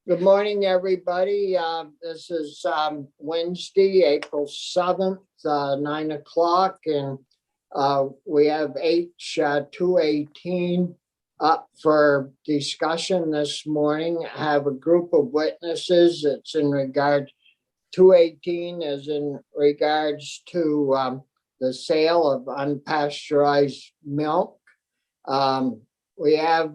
Good morning, everybody. This is Wednesday, April 7th, 9 o'clock, and we have H 218 up for discussion this morning. I have a group of witnesses. It's in regard 218 is in regards to the sale of unpasteurized milk. We have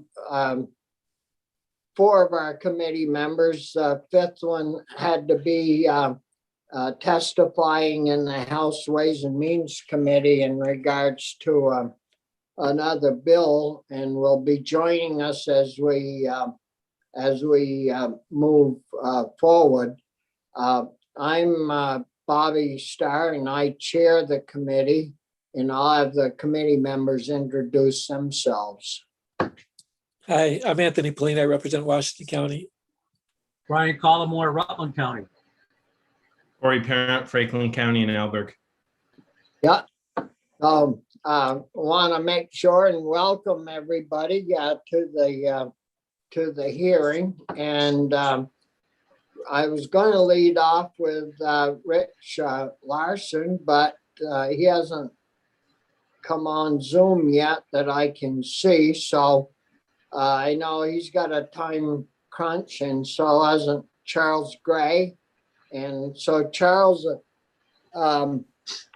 four of our committee members. Fifth one had to be testifying in the House Ways and Means Committee in regards to another bill, and will be joining us as we move forward. I'm Bobby Starr, and I chair the committee, and I'll have the committee members introduce themselves. Hi, I'm Anthony Polina. I represent Washington County. Brian Collmore, Rutland County. Corey Parent, Franklin County and Alberg. Yeah. Want to make sure and welcome everybody to the hearing. And I was going to lead off with Rich Larson, but he hasn't come on Zoom yet that I can see. So I know he's got a time crunch, and so hasn't Charles Gray. And so Charles, will,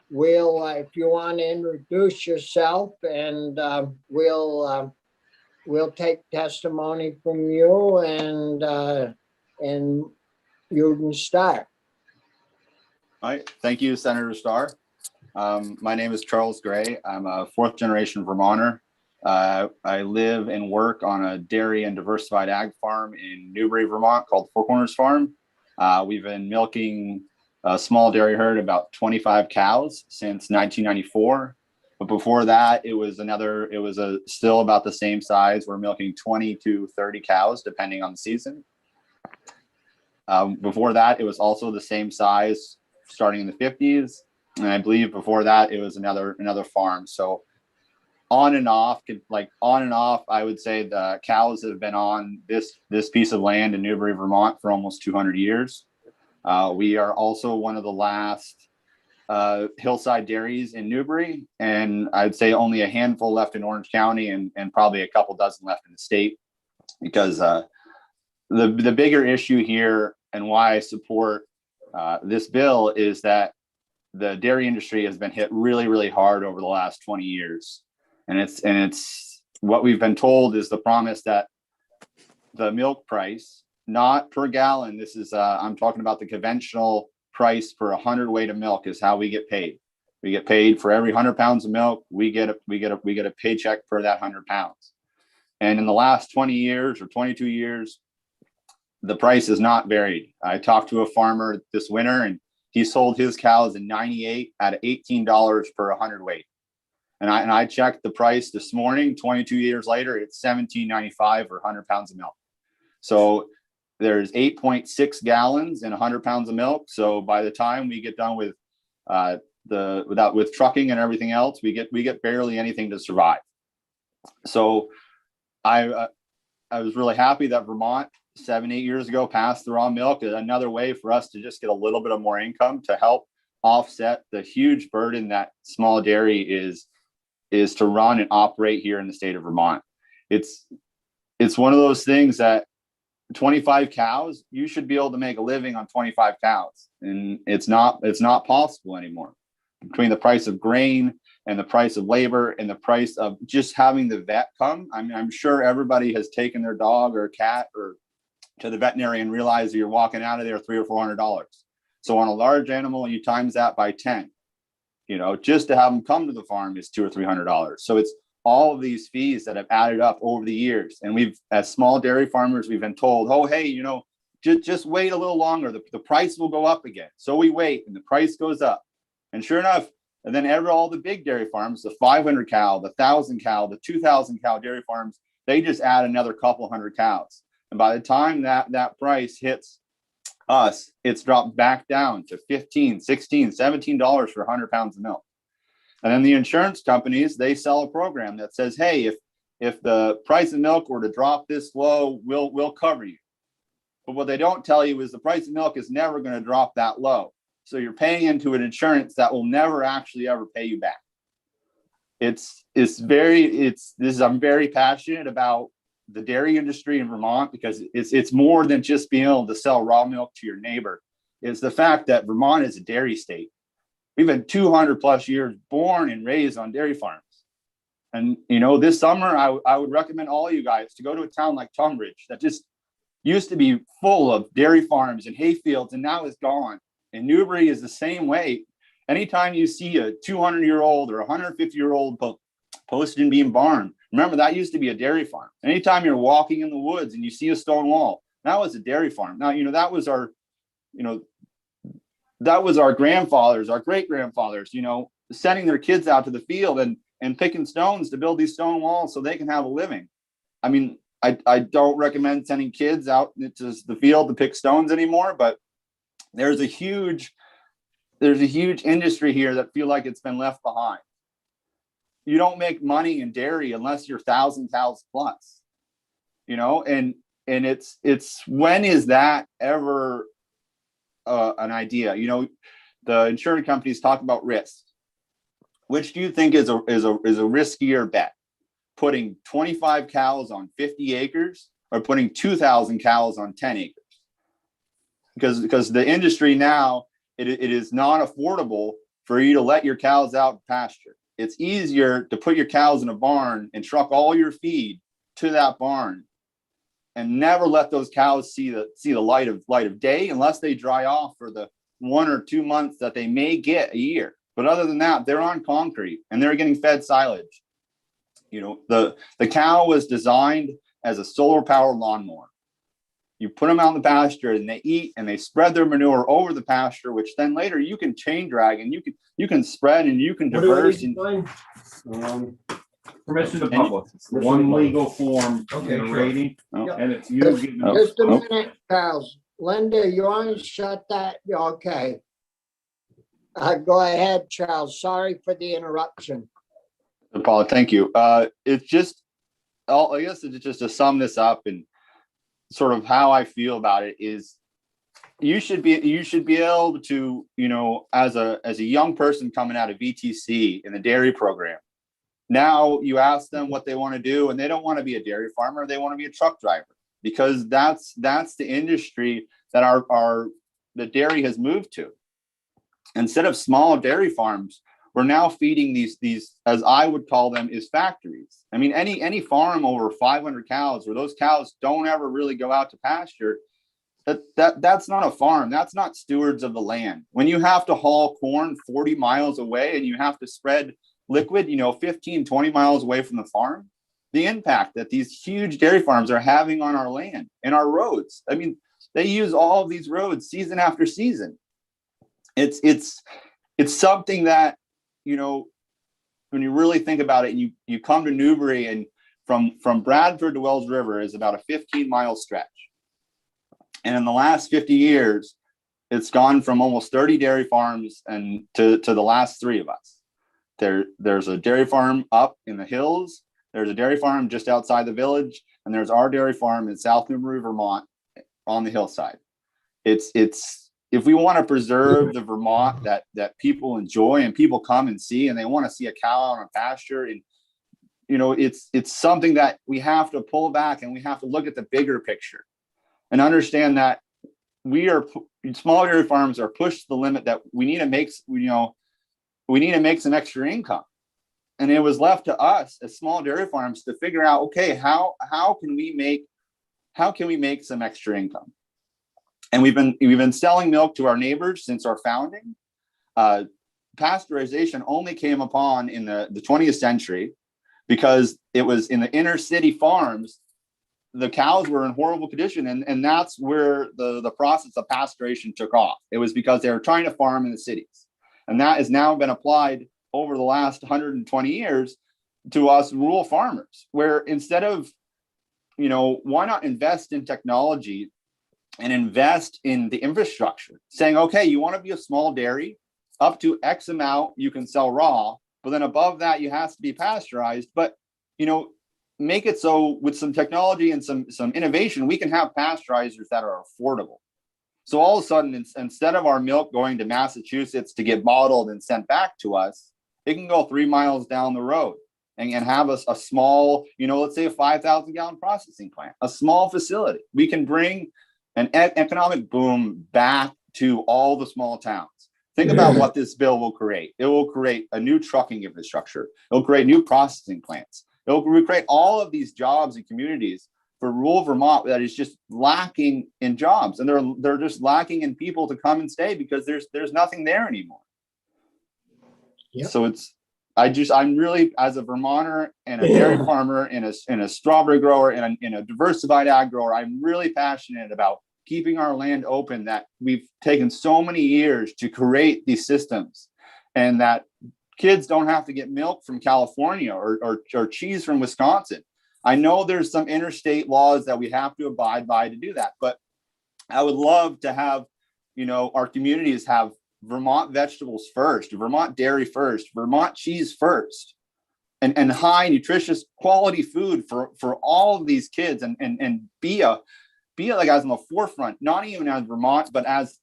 if you want to introduce yourself, and we'll take testimony from you, and you can start. All right, thank you, Senator Starr. My name is Charles Gray. I'm a fourth generation Vermonter. I live and work on a dairy and diversified ag farm in Newbury, Vermont called Four Corners Farm. We've been milking a small dairy herd, about 25 cows since 1994. But before that, it was still about the same size. We're milking 20 to 30 cows, depending on the season. Before that, it was also the same size starting in the 50s. And I believe before that, it was another farm. So on and off, I would say the cows have been on this piece of land in Newbury, Vermont for almost 200 years. We are also one of the last hillside dairies in Newbury, and I'd say only a handful left in Orange County, and probably a couple dozen left in the state, because the bigger issue here and why I support this bill is that the dairy industry has been hit really, really hard over the last 20 years. And it's what we've been told is the promise that the milk price, not per gallon. This is I'm talking about the conventional price for 100 weight of milk is how we get paid. We get paid for every 100 pounds of milk. We get a paycheck per that 100 pounds. And in the last 20 years or 22 years, the price has not varied. I talked to a farmer this winter, and he sold his cows in 98 at $18 per 100 weight. And I checked the price this morning, 22 years later, it's $17.95 for 100 pounds of milk. So there's 8.6 gallons in 100 pounds of milk. So by the time we get done with with trucking and everything else, we get barely anything to survive. So I was really happy that Vermont 7-8 years ago passed the raw milk. Another way for us to just get a little bit of more income to help offset the huge burden that small dairy is to run and operate here in the state of Vermont. It's one of those things that 25 cows, you should be able to make a living on 25 cows. And it's not possible anymore. Between the price of grain and the price of labor and the price of just having the vet come, I'm sure everybody has taken their dog or cat or to the veterinarian and realized that you're walking out of there $300 or $400. So on a large animal, you times that by 10. Just to have them come to the farm is $200 or $300. So it's all of these fees that have added up over the years. And we've, as small dairy farmers, we've been told, oh, hey, just wait a little longer. The price will go up again. So we wait and the price goes up. And sure enough, and then all the big dairy farms, the 500 cow, the 1,000 cow, the 2,000 cow dairy farms, they just add another couple hundred cows. And by the time that price hits us, it's dropped back down to $15, $16, $17 for 100 pounds of milk. And then the insurance companies, they sell a program that says, hey, if the price of milk were to drop this low, we'll cover you. But what they don't tell you is the price of milk is never going to drop that low. So you're paying into an insurance that will never actually ever pay you back. I'm very passionate about the dairy industry in Vermont because it's more than just being able to sell raw milk to your neighbor. It's the fact that Vermont is a dairy state. We've been 200 plus years born and raised on dairy farms. And, this summer, I would recommend all you guys to go to a town like Tunbridge that just used to be full of dairy farms and hay fields, and now is gone. And Newbury is the same way. Anytime you see a 200-year-old or 150-year-old posted in Beam Barn, remember that used to be a dairy farm. Anytime you're walking in the woods and you see a stone wall, that was a dairy farm. Now, that was our grandfathers, our great-grandfathers, sending their kids out to the field and picking stones to build these stone walls so they can have a living. I mean, I don't recommend sending kids out into the field to pick stones anymore, but there's a huge industry here that feel like it's been left behind. You don't make money in dairy unless you're 1,000 cows plus, and it's when is that ever an idea? The insurance companies talk about risk. Which do you think is a riskier bet? Putting 25 cows on 50 acres or putting 2,000 cows on 10 acres? Because the industry now, it is not affordable for you to let your cows out to pasture. It's easier to put your cows in a barn and truck all your feed to that barn and never let those cows see the light of day unless they dry off for the 1 or 2 months that they may get a year. But other than that, they're on concrete and they're getting fed silage. The cow was designed as a solar powered lawnmower. You put them out in the pasture and they eat and they spread their manure over the pasture, which then later you can chain drag and you can spread and you can diverse. Permission to publish. One legal form Okay, in a sure. rating, Yep. and it's you Just giving. just a minute, pals. Linda, you want to shut that? Okay. Go ahead, Charles. Sorry for the interruption. Paul, thank you. It's just, I guess it's just to sum this up and sort of how I feel about it is you should be able to, as a young person coming out of VTC in the dairy program, now you ask them what they want to do and they don't want to be a dairy farmer. They want to be a truck driver because that's the industry that the dairy has moved to. Instead of small dairy farms, we're now feeding these, as I would call them, is factories. I mean, any farm over 500 cows where those cows don't ever really go out to pasture, that's not a farm. That's not stewards of the land. When you have to haul corn 40 miles away and you have to spread liquid, 15, 20 miles away from the farm, the impact that these huge dairy farms are having on our land and our roads. I mean, they use all of these roads season after season. It's something that, when you really think about it, and you come to Newbury, and from Bradford to Wells River is about a 15-mile stretch. And in the last 50 years, it's gone from almost 30 dairy farms and to the last 3 of us. There's a dairy farm up in the hills. There's a dairy farm just outside the village, and there's our dairy farm in South Newbury, Vermont, on the hillside. If we want to preserve the Vermont that people enjoy and people come and see, and they want to see a cow on a pasture, and it's something that we have to pull back and we have to look at the bigger picture and understand that small dairy farms are pushed to the limit that we need to make some extra income. And it was left to us as small dairy farms to figure out, okay, how can we make some extra income? And we've been selling milk to our neighbors since our founding. Pasteurization only came upon in the 20th century because it was in the inner city farms. The cows were in horrible condition, and that's where the process of pasteurization took off. It was because they were trying to farm in the cities, and that has now been applied over the last 120 years to us rural farmers, where instead of, why not invest in technology and invest in the infrastructure, saying, okay, you want to be a small dairy, up to X amount you can sell raw, but then above that you have to be pasteurized. But make it so with some technology and some innovation, we can have pasteurizers that are affordable. So all of a sudden, instead of our milk going to Massachusetts to get bottled and sent back to us, it can go 3 miles down the road and have a small, let's say a 5,000 gallon processing plant, a small facility. We can bring an economic boom back to all the small towns. Think about what this bill will create. It will create a new trucking infrastructure. It will create new processing plants. It will create all of these jobs and communities for rural Vermont that is just lacking in jobs, and they're just lacking in people to come and stay because there's nothing there anymore. Yep. So I'm really, as a Vermonter and a dairy farmer and a strawberry grower and a diversified ag grower, I'm really passionate about keeping our land open, that we've taken so many years to create these systems, and that kids don't have to get milk from California or cheese from Wisconsin. I know there's some interstate laws that we have to abide by to do that, but I would love to have, our communities have Vermont vegetables first, Vermont dairy first, Vermont cheese first, and high nutritious quality food for all of these kids, and be like as on the forefront, not even as Vermont, but as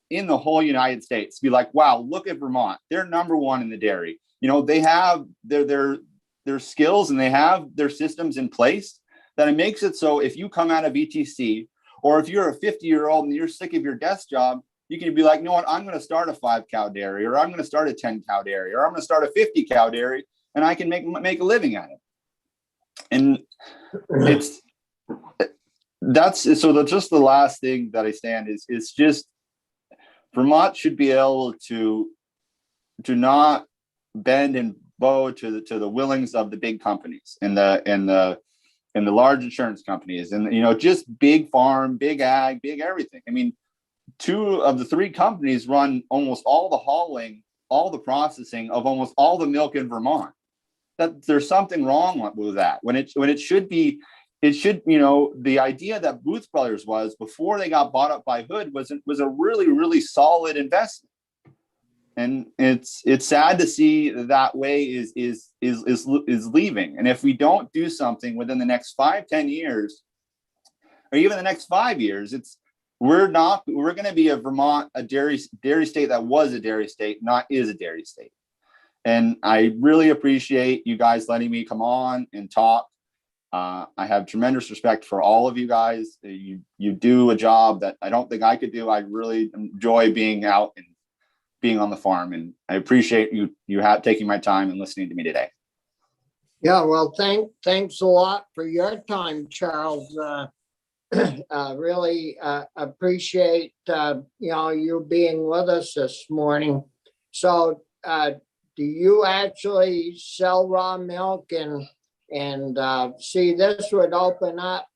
in the whole United States. Be like, wow, look at Vermont. They're number one in the dairy. They have their skills and they have their systems in place that it makes it so if you come out of ETC, or if you're a 50-year-old and you're sick of your desk job, you can be like, you know what, I'm going to start a 5-cow dairy, or I'm going to start a 10-cow dairy, or I'm going to start a 50-cow dairy, and I can make a living at it. And just the last thing that I stand is just Vermont should be able to not bend and bow to the willings of the big companies and the large insurance companies, and just big farm, big ag, big everything. I mean, 2 of the 3 companies run almost all the hauling, all the processing of almost all the milk in Vermont. That there's something wrong with that when it should be. It should, the idea that Booth Brothers was before they got bought up by Hood was a really, really solid investment. And it's sad to see that way is leaving. And if we don't do something within the next 5-10 years, or even the next 5 years, we're going to be a dairy state that was a dairy state, not is a dairy state. And I really appreciate you guys letting me come on and talk. I have tremendous respect for all of you guys. You do a job that I don't think I could do. I really enjoy being out and being on the farm, and I appreciate you taking my time and listening to me today. Yeah, well, thanks a lot for your time, Charles. Really appreciate you being with us this morning. So do you actually sell raw milk? And see, this would open up,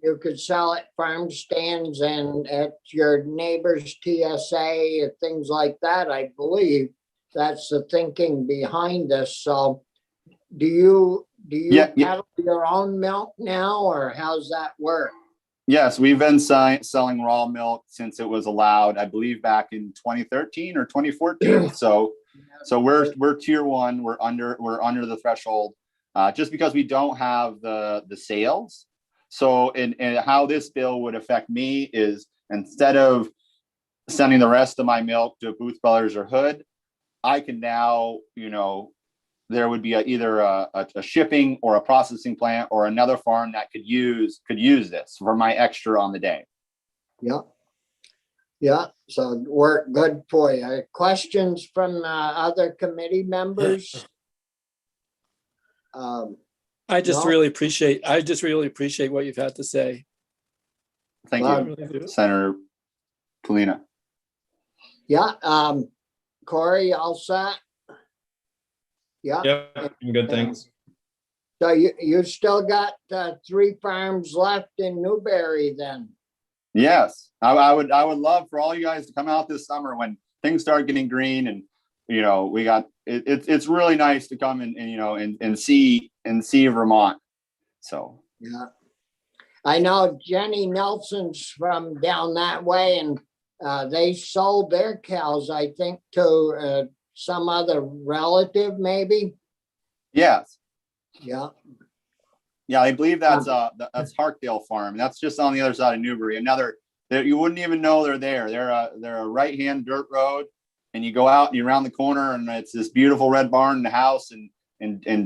you could sell at farm stands and at your neighbor's TSA and things like that. I believe that's the thinking behind this. So do you have your own milk now, or how's that work? Yes, we've been selling raw milk since it was allowed, I believe back in 2013 or 2014. So we're tier 1. We're under the threshold. Just because we don't have the sales. So, and how this bill would affect me is, instead of sending the rest of my milk to Booth Brothers or Hood, I can now, there would be either a shipping or a processing plant or another farm that could use this for my extra on the day. Yeah. So work good for you. Questions from other committee members? I just really appreciate what you've had to say. Thank you, Senator Polina. Yeah. Corey, all set? Yeah. Yep, good, thanks. So you still got 3 farms left in Newberry then? Yes, I would love for all you guys to come out this summer when things start getting green, and we got it's really nice to come and see Vermont. So yeah, I know Jenny Nelson's from down that way, and they sold their cows, I think, to some other relative, maybe. Yes. Yeah. Yeah, I believe that's Harkdale Farm. That's just on the other side of Newbury. Another that you wouldn't even know they're there. They're a right-hand dirt road, and you go out and you round the corner, and it's this beautiful red barn and a house and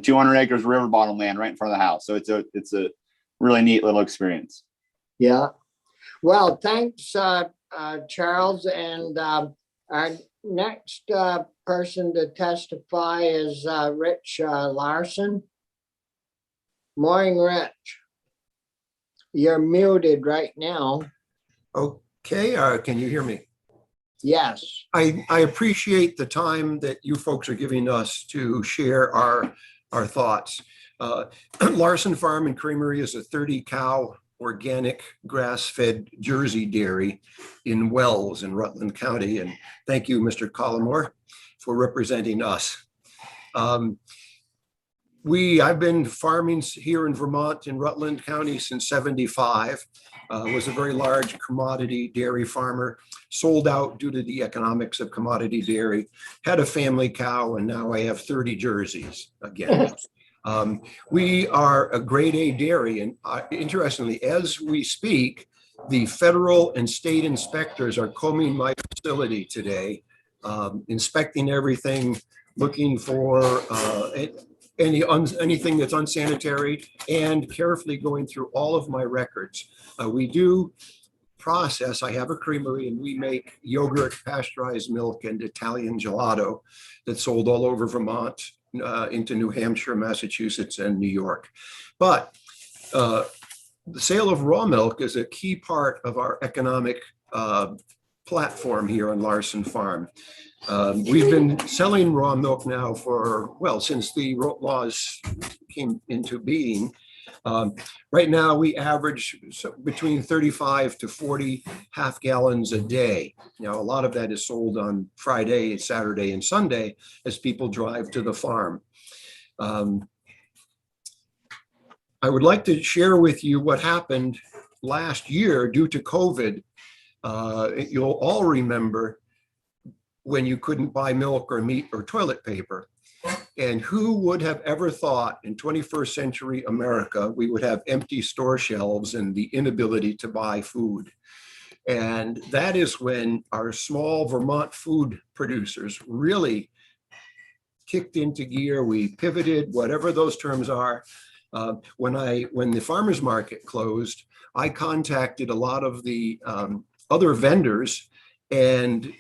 200 acres of river bottom land right in front of the house. So it's a really neat little experience. Yeah. Well, thanks, Charles. And our next person to testify is Rich Larson. Morning, Rich. You're muted right now. Okay, can you hear me? Yes. I appreciate the time that you folks are giving us to share our thoughts. Larson Farm and Creamery is a 30-cow organic grass-fed Jersey dairy in Wells in Rutland County. And thank you, Mr. Collmore, for representing us. I've been farming here in Vermont in Rutland County since '75. Was a very large commodity dairy farmer, sold out due to the economics of commodity dairy, had a family cow, and now I have 30 Jerseys again. We are a grade A dairy, and interestingly, as we speak, the federal and state inspectors are combing my facility today, inspecting everything, looking for anything that's unsanitary, and carefully going through all of my records. We do process, I have a creamery, and we make yogurt, pasteurized milk, and Italian gelato that's sold all over Vermont, into New Hampshire, Massachusetts, and New York. But the sale of raw milk is a key part of our economic platform here on Larson Farm. We've been selling raw milk now since the laws came into being. Right now, we average between 35 to 40 half gallons a day. Now, a lot of that is sold on Friday, Saturday, and Sunday as people drive to the farm. I would like to share with you what happened last year due to COVID. You'll all remember when you couldn't buy milk or meat or toilet paper. And who would have ever thought in 21st century America, we would have empty store shelves and the inability to buy food. And that is when our small Vermont food producers really kicked into gear. We pivoted, whatever those terms are. When the farmers market closed, I contacted a lot of the other vendors and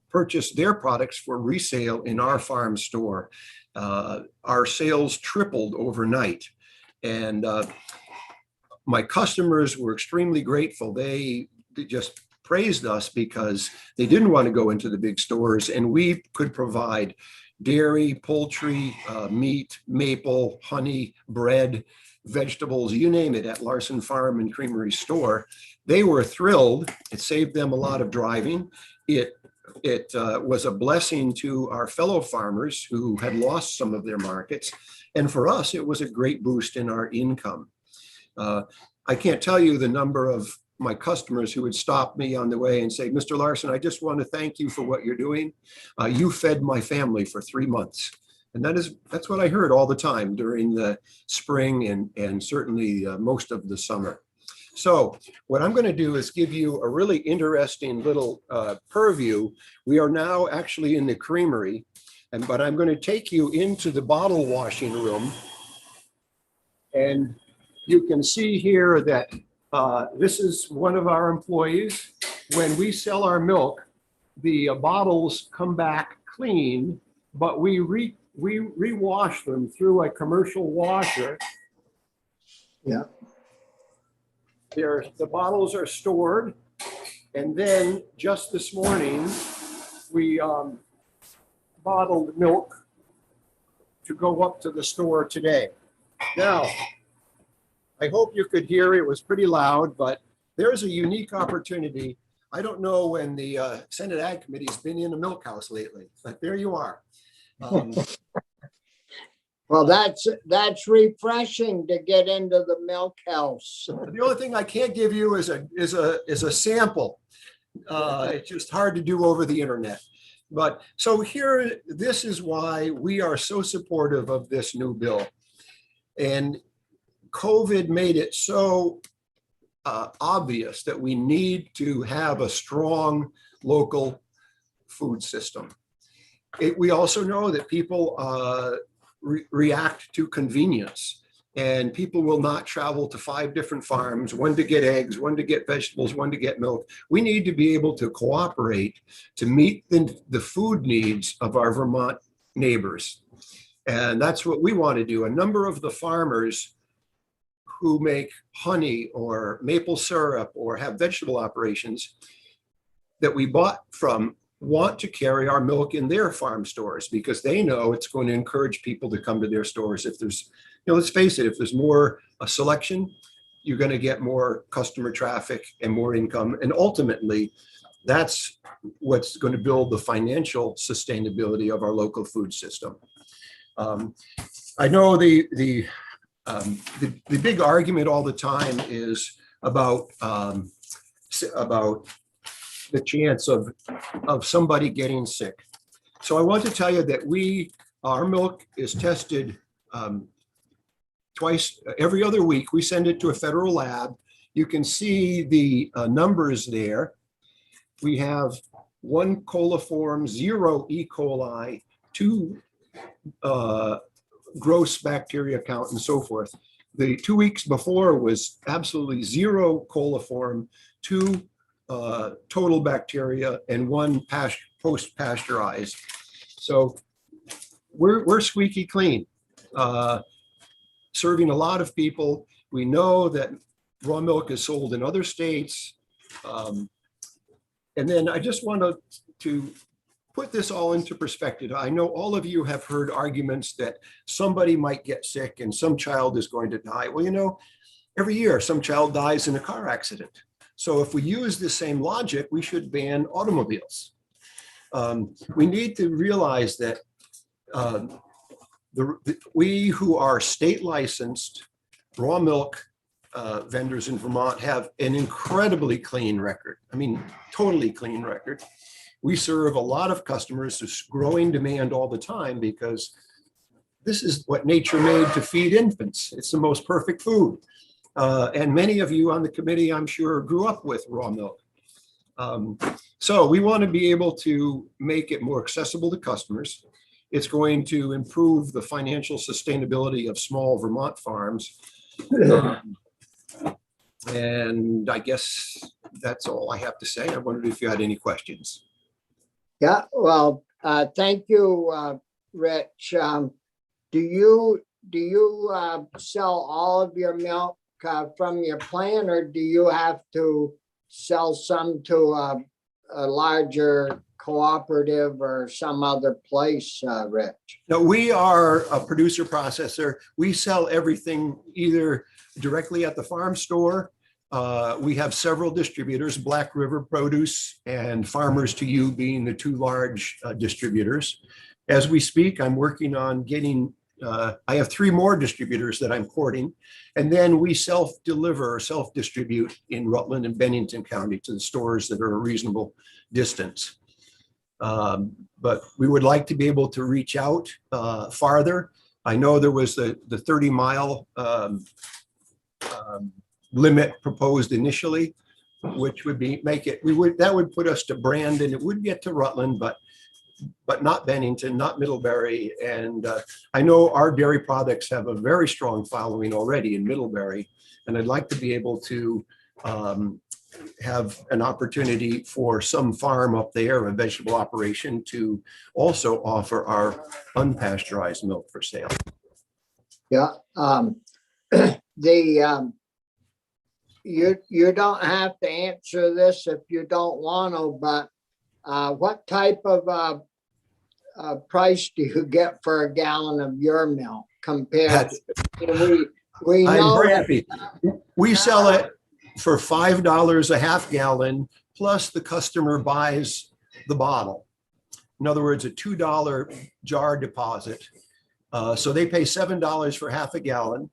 purchased their products for resale in our farm store. Our sales tripled overnight. And my customers were extremely grateful. They just praised us because they didn't want to go into the big stores, and we could provide dairy, poultry, meat, maple, honey, bread, vegetables, you name it, at Larson Farm and Creamery store. They were thrilled. It saved them a lot of driving. It was a blessing to our fellow farmers who had lost some of their markets. And for us, it was a great boost in our income. I can't tell you the number of my customers who would stop me on the way and say, Mr. Larson, I just want to thank you for what you're doing. You fed my family for 3 months. And that's what I heard all the time during the spring and certainly most of the summer. So what I'm going to do is give you a really interesting little purview. We are now actually in the creamery, but I'm going to take you into the bottle washing room. And you can see here that this is one of our employees. When we sell our milk, the bottles come back clean, but we rewash them through a commercial washer. Yeah. The bottles are stored, and then just this morning we bottled milk to go up to the store today. Now, I hope you could hear it was pretty loud, but there's a unique opportunity. I don't know when the Senate Ag Committee's been in a milk house lately, but there you are. Well, that's refreshing to get into the milk house. The only thing I can't give you is a sample. It's just hard to do over the internet. But so here, this is why we are so supportive of this new bill. And COVID made it so obvious that we need to have a strong local food system. We also know that people react to convenience, and people will not travel to 5 different farms, one to get eggs, one to get vegetables, one to get milk. We need to be able to cooperate to meet the food needs of our Vermont neighbors. And that's what we want to do. A number of the farmers who make honey or maple syrup or have vegetable operations that we bought from want to carry our milk in their farm stores because they know it's going to encourage people to come to their stores. If there's, let's face it, if there's more a selection, you're going to get more customer traffic and more income. And ultimately, that's what's going to build the financial sustainability of our local food system. I know the big argument all the time is about the chance of somebody getting sick. So I want to tell you that our milk is tested every other week. We send it to a federal lab. You can see the numbers there. We have 1 coliform, 0 E. coli, 2 gross bacteria count, and so forth. The 2 weeks before was absolutely 0 coliform, 2 total bacteria, and 1 post-pasteurized. So we're squeaky clean, serving a lot of people. We know that raw milk is sold in other states. And then I just want to put this all into perspective. I know all of you have heard arguments that somebody might get sick and some child is going to die. Well, every year some child dies in a car accident. So if we use the same logic, we should ban automobiles. We need to realize that we who are state licensed raw milk vendors in Vermont have an incredibly clean record. I mean, totally clean record. We serve a lot of customers. There's growing demand all the time because this is what nature made to feed infants. It's the most perfect food. And many of you on the committee, I'm sure, grew up with raw milk. So we want to be able to make it more accessible to customers. It's going to improve the financial sustainability of small Vermont farms. And I guess that's all I have to say. I wondered if you had any questions. Yeah, well, thank you, Rich. Do you sell all of your milk from your plant, or do you have to sell some to a larger cooperative or some other place, Rich? No, we are a producer processor. We sell everything either directly at the farm store. We have several distributors, Black River Produce and Farmers to You being the 2 large distributors. As we speak, I'm working on getting, I have 3 more distributors that I'm courting. And then we self-deliver or self-distribute in Rutland and Bennington County to the stores that are a reasonable distance. But we would like to be able to reach out farther. I know there was the 30-mile limit proposed initially, which would that would put us to Brandon. It would get to Rutland, but not Bennington, not Middlebury. And I know our dairy products have a very strong following already in Middlebury. And I'd like to be able to have an opportunity for some farm up there, a vegetable operation, to also offer our unpasteurized milk for sale. Yeah, you don't have to answer this if you don't want to, but what type of price do you get for a gallon of your milk compared to, we know I'm very happy. We sell it for $5 a half gallon, plus the customer buys the bottle. In other words, a $2 jar deposit. So they pay $7 for half a gallon.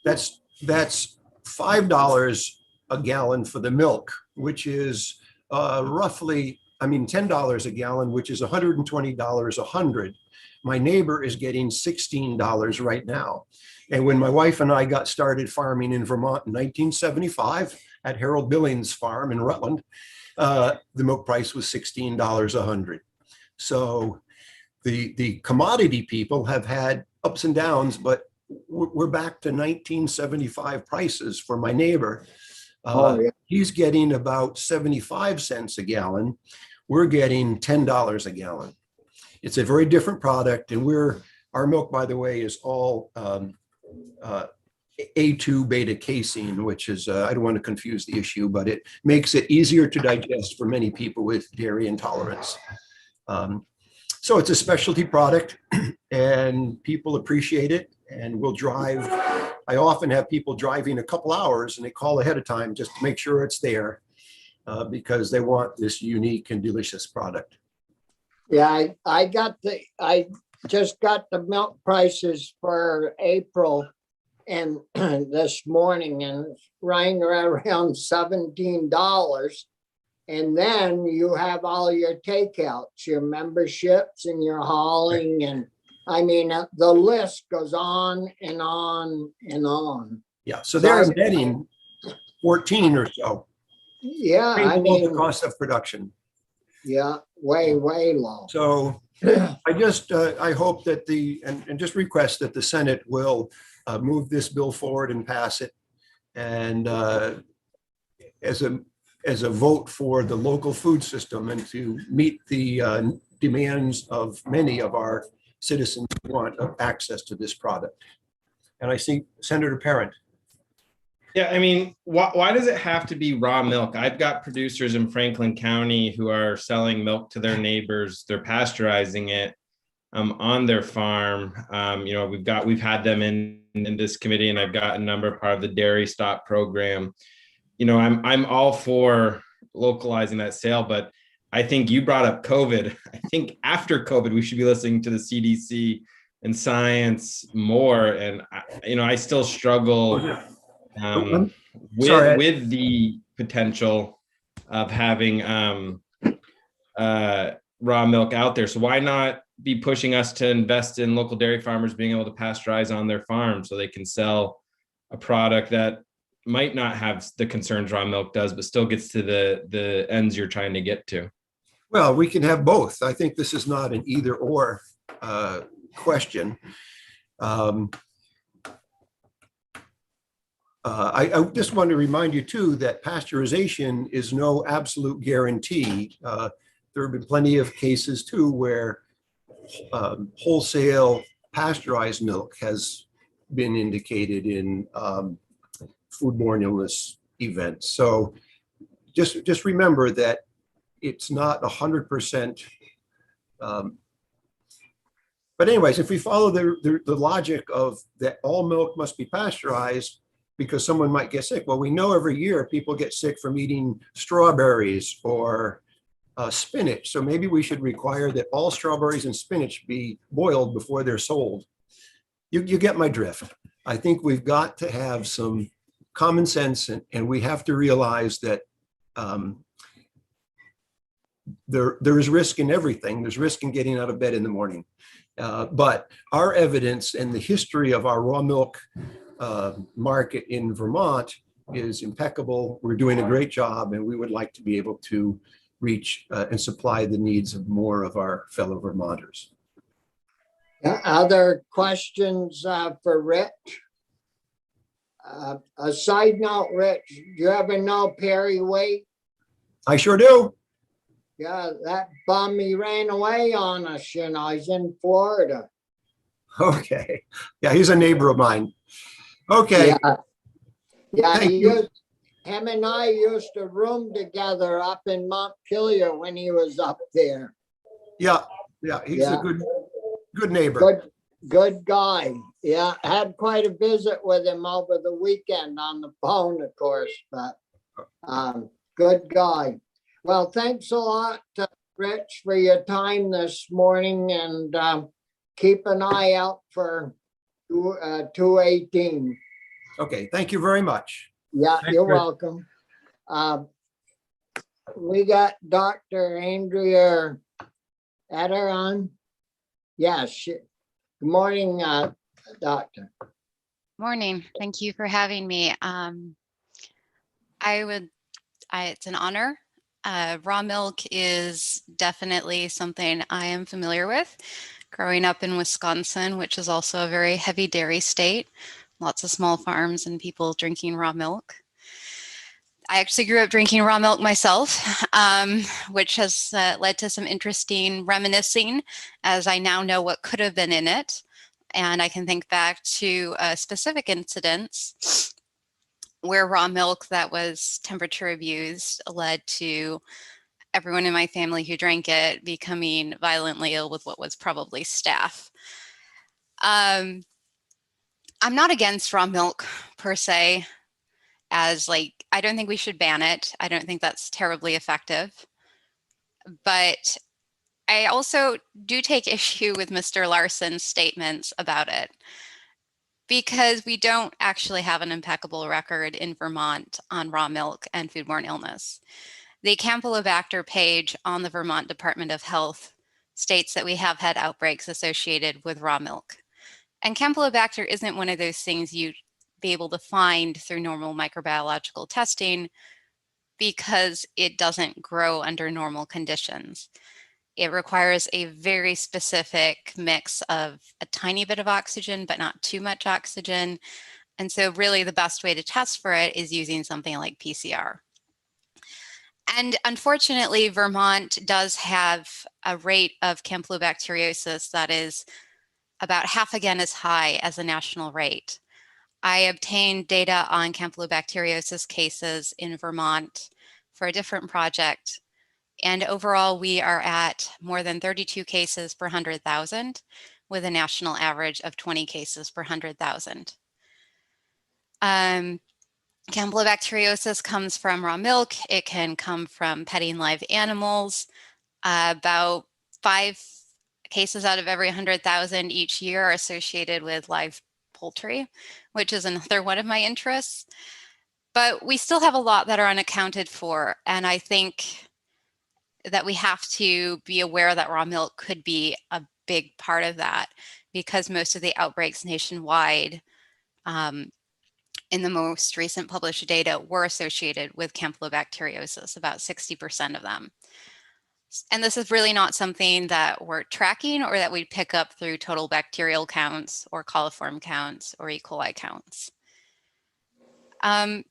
That's $5 a gallon for the milk, which is roughly $10 a gallon, which is $120 a hundred. My neighbor is getting $16 right now. And when my wife and I got started farming in Vermont in 1975 at Harold Billings Farm in Rutland, the milk price was $16 a hundred. So the commodity people have had ups and downs, but we're back to 1975 prices for my neighbor. Oh, yeah. He's getting about 75 cents a gallon. We're getting $10 a gallon. It's a very different product, and our milk, by the way, is all A2 beta casein, which is, I don't want to confuse the issue, but it makes it easier to digest for many people with dairy intolerance. So it's a specialty product and people appreciate it and will drive. I often have people driving a couple hours and they call ahead of time just to make sure it's there because they want this unique and delicious product. Yeah, I just got the milk prices for April and this morning, and it's running around $17. And then you have all your takeouts, your memberships and your hauling. And I mean, the list goes on and on and on. Yeah, so they're netting 14 or so. Yeah, Way I below the mean, cost of production. yeah, way low. So I hope that and just request that the Senate will move this bill forward and pass it. And as a vote for the local food system and to meet the demands of many of our citizens who want access to this product. And I see Senator Parent. Yeah, I mean, why does it have to be raw milk? I've got producers in Franklin County who are selling milk to their neighbors. They're pasteurizing it on their farm. We've had them in this committee, and I've got a number part of the Dairy Stop program. I'm all for localizing that sale, but I think you brought up COVID. I think after COVID, we should be listening to the CDC and science more. And I still struggle with the potential of having raw milk out there. So why not be pushing us to invest in local dairy farmers being able to pasteurize on their farm so they can sell a product that might not have the concerns raw milk does, but still gets to the ends you're trying to get to? Well, we can have both. I think this is not an either or question. I just want to remind you too that pasteurization is no absolute guarantee. There have been plenty of cases too where wholesale pasteurized milk has been indicated in foodborne illness events. So just remember that it's not 100%. But anyways, if we follow the logic of that all milk must be pasteurized because someone might get sick. Well, we know every year people get sick from eating strawberries or spinach. So maybe we should require that all strawberries and spinach be boiled before they're sold. You get my drift. I think we've got to have some common sense and we have to realize that there is risk in everything. There's risk in getting out of bed in the morning. But our evidence and the history of our raw milk market in Vermont is impeccable. We're doing a great job and we would like to be able to reach and supply the needs of more of our fellow Vermonters. Other questions for Rich? A side note, Rich, do you ever know Perry Waite? I sure do. Yeah, that bum, he ran away on us, he's in Florida. Okay. Yeah, he's a neighbor of mine. Okay. Yeah, Thank you. Him and I used to room together up in Montpelier when he was up there. Yeah, he's a good neighbor. Good guy. Yeah, had quite a visit with him over the weekend on the phone, of course, but good guy. Well, thanks a lot, Rich, for your time this morning, and keep an eye out for 218. Okay, thank you very much. Yeah, Thanks, you're Rich. welcome. we got Dr. Andrea Aderon. Yes. Good morning, doctor. Morning. Thank you for having me. It's an honor. Raw milk is definitely something I am familiar with. Growing up in Wisconsin, which is also a very heavy dairy state, lots of small farms and people drinking raw milk. I actually grew up drinking raw milk myself, which has led to some interesting reminiscing as I now know what could have been in it. And I can think back to specific incidents where raw milk that was temperature abused led to everyone in my family who drank it becoming violently ill with what was probably staph. I'm not against raw milk per se, as I don't think we should ban it. I don't think that's terribly effective. But I also do take issue with Mr. Larson's statements about it, because we don't actually have an impeccable record in Vermont on raw milk and foodborne illness. The Campylobacter page on the Vermont Department of Health states that we have had outbreaks associated with raw milk. And Campylobacter isn't one of those things you'd be able to find through normal microbiological testing because it doesn't grow under normal conditions. It requires a very specific mix of a tiny bit of oxygen, but not too much oxygen. And so really the best way to test for it is using something like PCR. And unfortunately, Vermont does have a rate of campylobacteriosis that is about half again as high as the national rate. I obtained data on campylobacteriosis cases in Vermont for a different project. And overall, we are at more than 32 cases per 100,000 with a national average of 20 cases per 100,000. Campylobacteriosis comes from raw milk. It can come from petting live animals. About 5 cases out of every 100,000 each year are associated with live poultry, which is another one of my interests. But we still have a lot that are unaccounted for. And I think that we have to be aware that raw milk could be a big part of that, because most of the outbreaks nationwide in the most recent published data were associated with campylobacteriosis, about 60% of them. And this is really not something that we're tracking or that we pick up through total bacterial counts or coliform counts or E. coli counts. And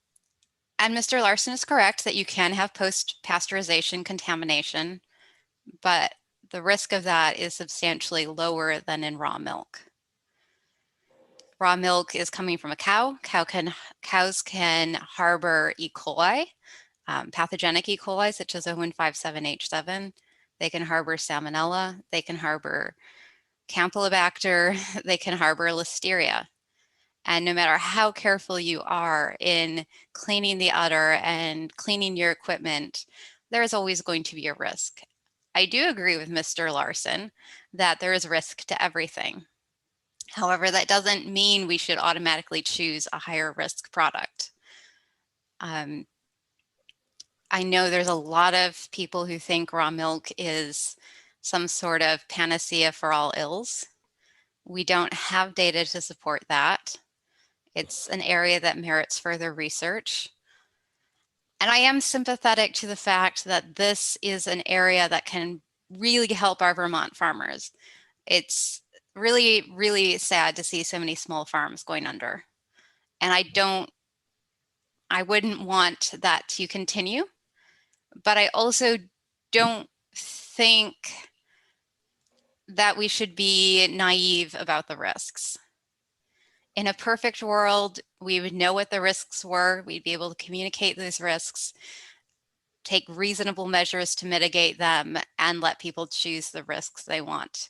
Mr. Larson is correct that you can have post-pasteurization contamination, but the risk of that is substantially lower than in raw milk. Raw milk is coming from a cow. Cows can harbor E. coli, pathogenic E. coli, such as O157H7. They can harbor salmonella. They can harbor Campylobacter. They can harbor listeria. And no matter how careful you are in cleaning the udder and cleaning your equipment, there is always going to be a risk. I do agree with Mr. Larson that there is risk to everything. However, that doesn't mean we should automatically choose a higher risk product. I know there's a lot of people who think raw milk is some sort of panacea for all ills. We don't have data to support that. It's an area that merits further research. And I am sympathetic to the fact that this is an area that can really help our Vermont farmers. It's really, really sad to see so many small farms going under. And I wouldn't want that to continue, but I also don't think that we should be naive about the risks. In a perfect world, we would know what the risks were. We'd be able to communicate those risks, take reasonable measures to mitigate them, and let people choose the risks they want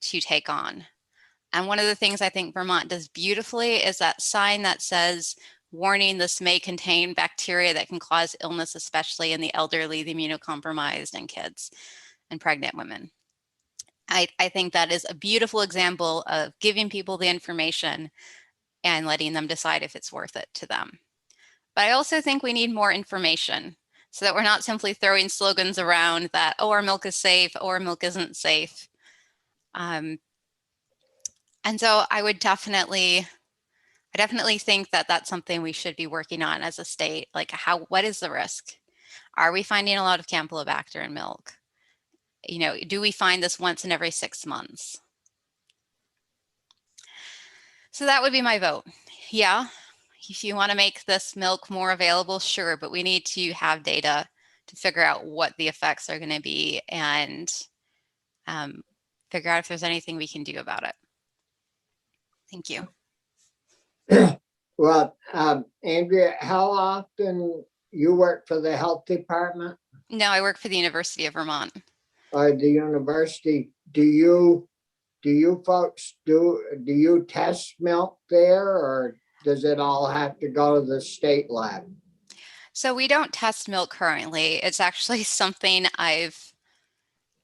to take on. And one of the things I think Vermont does beautifully is that sign that says, warning, this may contain bacteria that can cause illness, especially in the elderly, the immunocompromised, and kids and pregnant women. I think that is a beautiful example of giving people the information and letting them decide if it's worth it to them. But I also think we need more information. so that we're not simply throwing slogans around that, oh, our milk is safe, oh, our milk isn't safe. And so I definitely think that that's something we should be working on as a state. Like, what is the risk? Are we finding a lot of Campylobacter in milk? Do we find this once in every 6 months? So that would be my vote. Yeah, if you want to make this milk more available, sure, but we need to have data to figure out what the effects are going to be and figure out if there's anything we can do about it. Thank you. Well, Andrea, how often you work for the health department No, I work for the University of Vermont. or the university? Do you folks do you test milk there, or does it all have to go to the state lab? So we don't test milk currently. It's actually something I've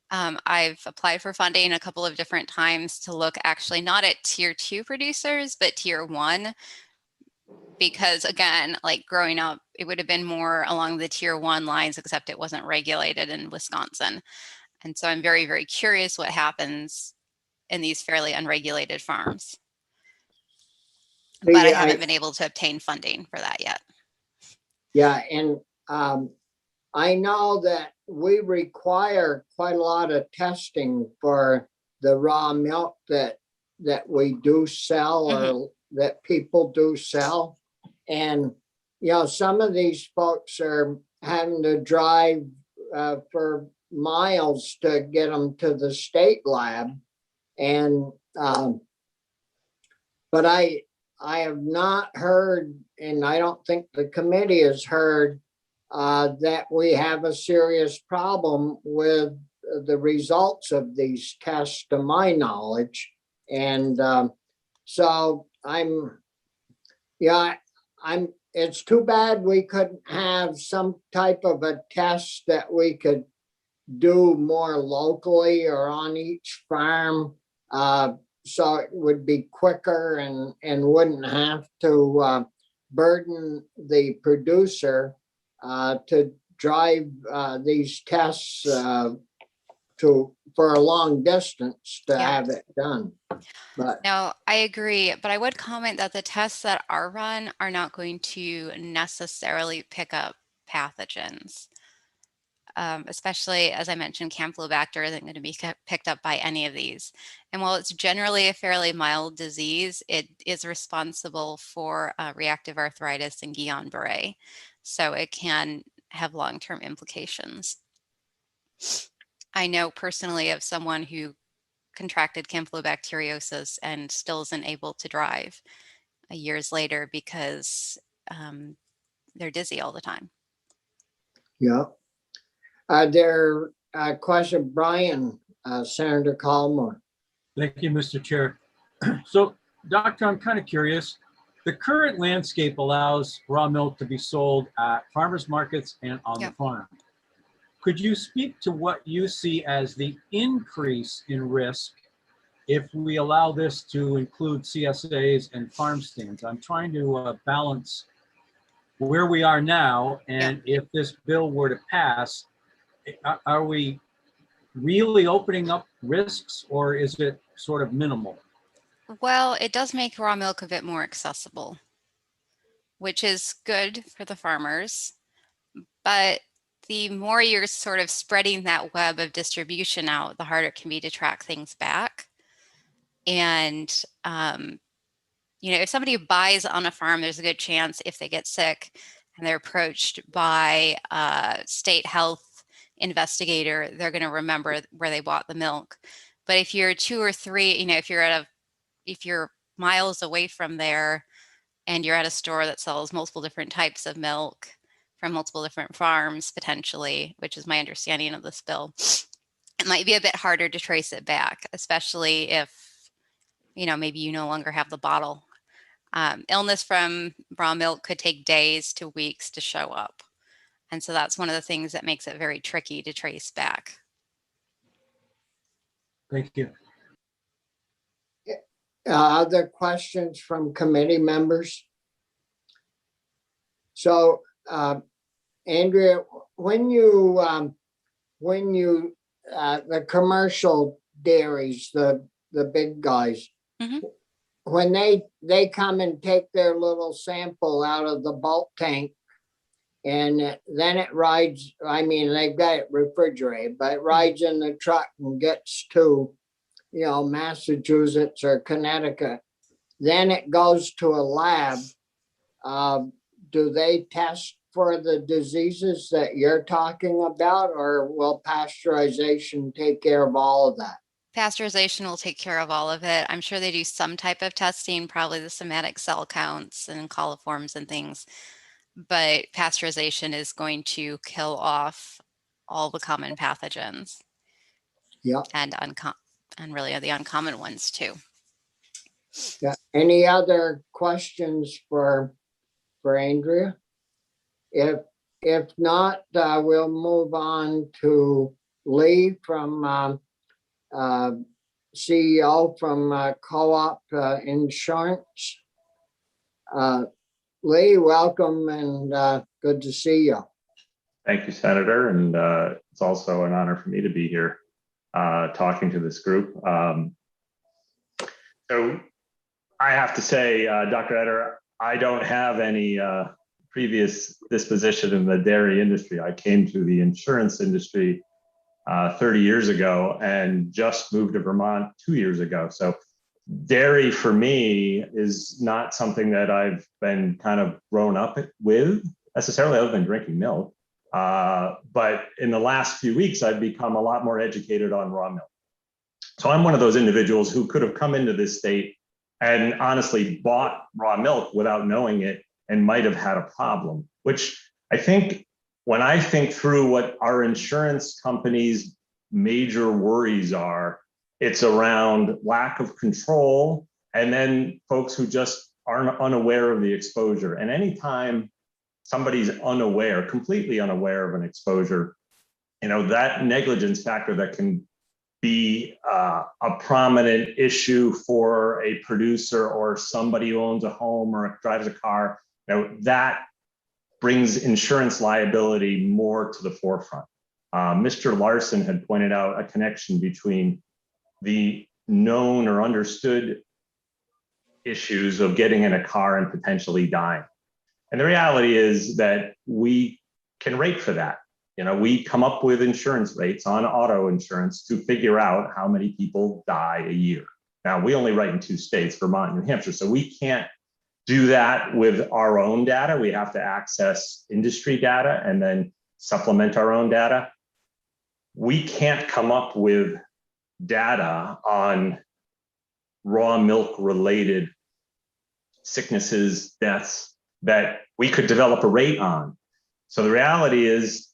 applied for funding a couple of different times to look actually not at tier 2 producers, but tier 1. Because again, like growing up, it would have been more along the tier 1 lines, except it wasn't regulated in Wisconsin. And so I'm very, very curious what happens in these fairly unregulated farms. But I haven't been able to obtain funding for that yet. Yeah, and I know that we require quite a lot of testing for the raw milk that we do sell or that people do sell. And, some of these folks are having to drive for miles to get them to the state lab. And, but I have not heard, and I don't think the committee has heard, that we have a serious problem with the results of these tests, to my knowledge. And so it's too bad we couldn't have some type of a test that we could do more locally or on each farm. So it would be quicker and wouldn't have to burden the producer to drive these tests for a long distance to have it done. But no, I agree, but I would comment that the tests that are run are not going to necessarily pick up pathogens. Especially, as I mentioned, Campylobacter isn't going to be picked up by any of these. And while it's generally a fairly mild disease, it is responsible for reactive arthritis and Guillain-Barré. So it can have long-term implications. I know personally of someone who contracted campylobacteriosis and still isn't able to drive years later because they're dizzy all the time. yeah. There question, Brian, Senator Collmore. Thank you, Mr. Chair. So, Doctor, I'm kind of curious. The current landscape allows raw milk to be sold at farmers markets and on the farm. Could you speak to what you see as the increase in risk if we allow this to include CSAs and farm stands? I'm trying to balance where we are now, and if this bill were to pass, are we really opening up risks, or is it sort of minimal? Well, it does make raw milk a bit more accessible, which is good for the farmers. But the more you're sort of spreading that web of distribution out, the harder it can be to track things back. And, if somebody buys on a farm, there's a good chance if they get sick and they're approached by a state health investigator, they're going to remember where they bought the milk. But if you're 2 or 3, if you're miles away from there and you're at a store that sells multiple different types of milk from multiple different farms, potentially, which is my understanding of this bill, it might be a bit harder to trace it back, especially if, maybe you no longer have the bottle. Illness from raw milk could take days to weeks to show up. And so that's one of the things that makes it very tricky to trace back. Thank you. Other questions from committee members? So, Andrea, when you, the commercial dairies, the big guys, Mhm. when they come and take their little sample out of the bulk tank, and then it rides, I mean, they've got it refrigerated, but it rides in the truck and gets to, Massachusetts or Connecticut. Then it goes to a lab. Do they test for the diseases that you're talking about, or will pasteurization take care of all of that? Pasteurization will take care of all of it. I'm sure they do some type of testing, probably the somatic cell counts and coliforms and things, but pasteurization is going to kill off all the common pathogens Yeah. and really the uncommon ones too. Yeah. Any other questions for Andrea? If not, we'll move on to Lee from CEO from Co-op Insurance. Lee, welcome and good to see you. Thank you, Senator. And it's also an honor for me to be here talking to this group. So I have to say, Dr. Eder, I don't have any previous disposition in the dairy industry. I came to the insurance industry 30 years ago and just moved to Vermont 2 years ago. So dairy for me is not something that I've been kind of grown up with necessarily, other than drinking milk. But in the last few weeks, I've become a lot more educated on raw milk. So I'm one of those individuals who could have come into this state and honestly bought raw milk without knowing it and might have had a problem, which I think when I think through what our insurance companies' major worries are, it's around lack of control and then folks who just aren't unaware of the exposure. And anytime somebody's unaware, completely unaware of an exposure, that negligence factor that can be a prominent issue for a producer or somebody who owns a home or drives a car, that brings insurance liability more to the forefront. Mr. Larson had pointed out a connection between the known or understood issues of getting in a car and potentially dying. And the reality is that we can rate for that. We come up with insurance rates on auto insurance to figure out how many people die a year. Now, we only write in 2 states, Vermont and New Hampshire, so we can't do that with our own data. We have to access industry data and then supplement our own data. We can't come up with data on raw milk related sicknesses, deaths that we could develop a rate on. So the reality is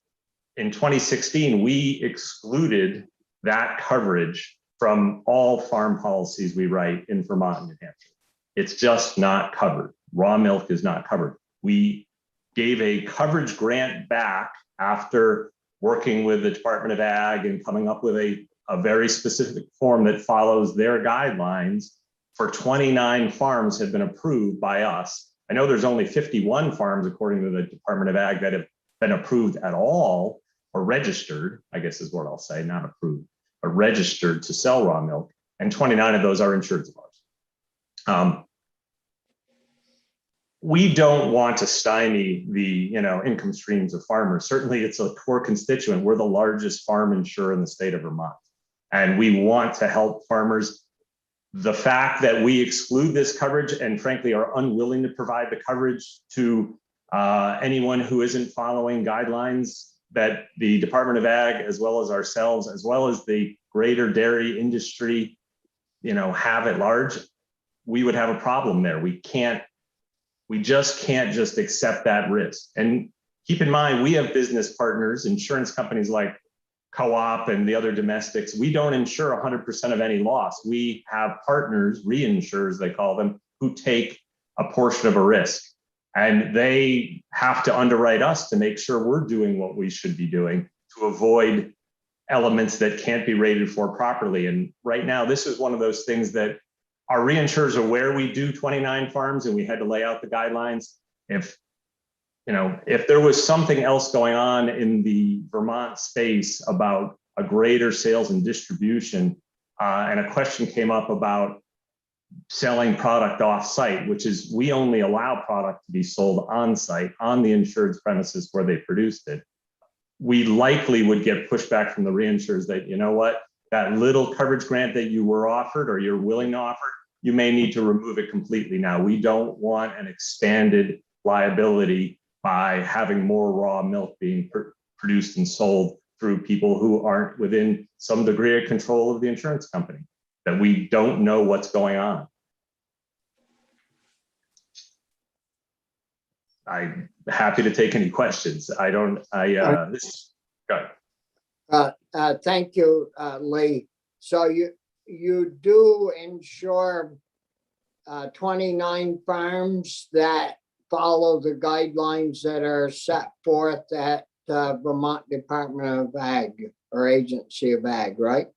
in 2016, we excluded that coverage from all farm policies we write in Vermont and New Hampshire. It's just not covered. Raw milk is not covered. We gave a coverage grant back after working with the Department of Ag and coming up with a very specific form that follows their guidelines for 29 farms have been approved by us. I know there's only 51 farms, according to the Department of Ag, that have been approved at all or registered, I guess is what I'll say, not approved, but registered to sell raw milk. And 29 of those are insured of ours. We don't want to stymie the income streams of farmers. Certainly it's a core constituent. We're the largest farm insurer in the state of Vermont. And we want to help farmers. The fact that we exclude this coverage and frankly are unwilling to provide the coverage to anyone who isn't following guidelines that the Department of Ag, as well as ourselves, as well as the greater dairy industry, have at large, we would have a problem there. We just can't accept that risk. And keep in mind, we have business partners, insurance companies like Co-op and the other domestics. We don't insure 100% of any loss. We have partners, reinsurers, they call them, who take a portion of a risk. And they have to underwrite us to make sure we're doing what we should be doing to avoid elements that can't be rated for properly. And right now, this is one of those things that our reinsurers are aware we do 29 farms and we had to lay out the guidelines. If if there was something else going on in the Vermont space about a greater sales and distribution, and a question came up about selling product off-site, which is we only allow product to be sold on-site on the insured's premises where they produced it. We likely would get pushback from the reinsurers that, you know what, that little coverage grant that you were offered or you're willing to offer, you may need to remove it completely now. We don't want an expanded liability by having more raw milk being produced and sold through people who aren't within some degree of control of the insurance company, that we don't know what's going on. I'm happy to take any questions. Go ahead. Thank you, Lee. So you do insure 29 farms that follow the guidelines that are set forth at Vermont Department of Ag or Agency of Ag, right?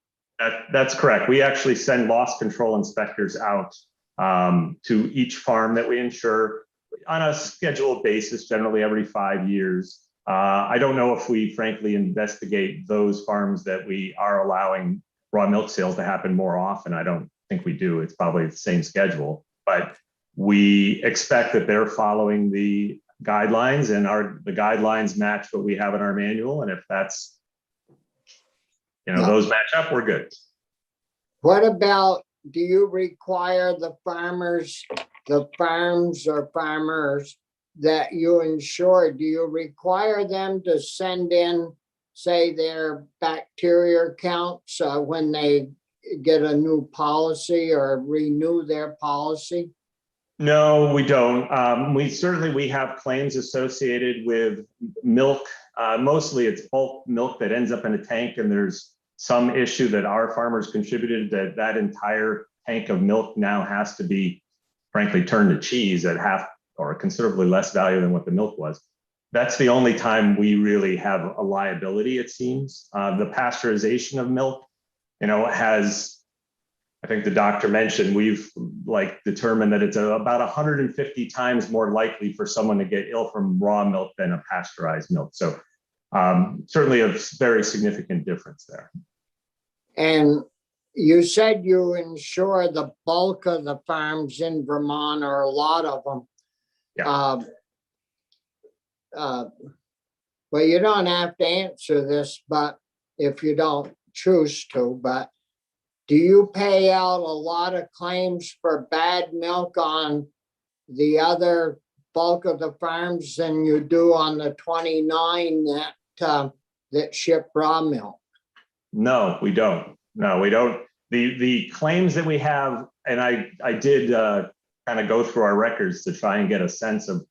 That's correct. We actually send loss control inspectors out to each farm that we insure on a scheduled basis, generally every 5 years. I don't know if we frankly investigate those farms that we are allowing raw milk sales to happen more often. I don't think we do. It's probably the same schedule, but we expect that they're following the guidelines, and the guidelines match what we have in our manual. And if that's, those match up, we're good. What about, do you require the farms or farmers that you insure, do you require them to send in, say, their bacteria counts when they get a new policy or renew their policy? No, we don't. We have claims associated with milk. Mostly it's bulk milk that ends up in a tank, and there's some issue that our farmers contributed that entire tank of milk now has to be, frankly, turned to cheese at half or considerably less value than what the milk was. That's the only time we really have a liability, it seems. The pasteurization of milk, has, I think the doctor mentioned, we've determined that it's about 150 times more likely for someone to get ill from raw milk than a pasteurized milk. So certainly a very significant difference there. And you said you insure the bulk of the farms in Vermont, or a lot of them. Yeah. Well, you don't have to answer this, but if you don't choose to, but do you pay out a lot of claims for bad milk on the other bulk of the farms than you do on the 29 that ship raw milk? No, we don't. No, we don't. The claims that we have, and I did kind of go through our records to try and get a sense of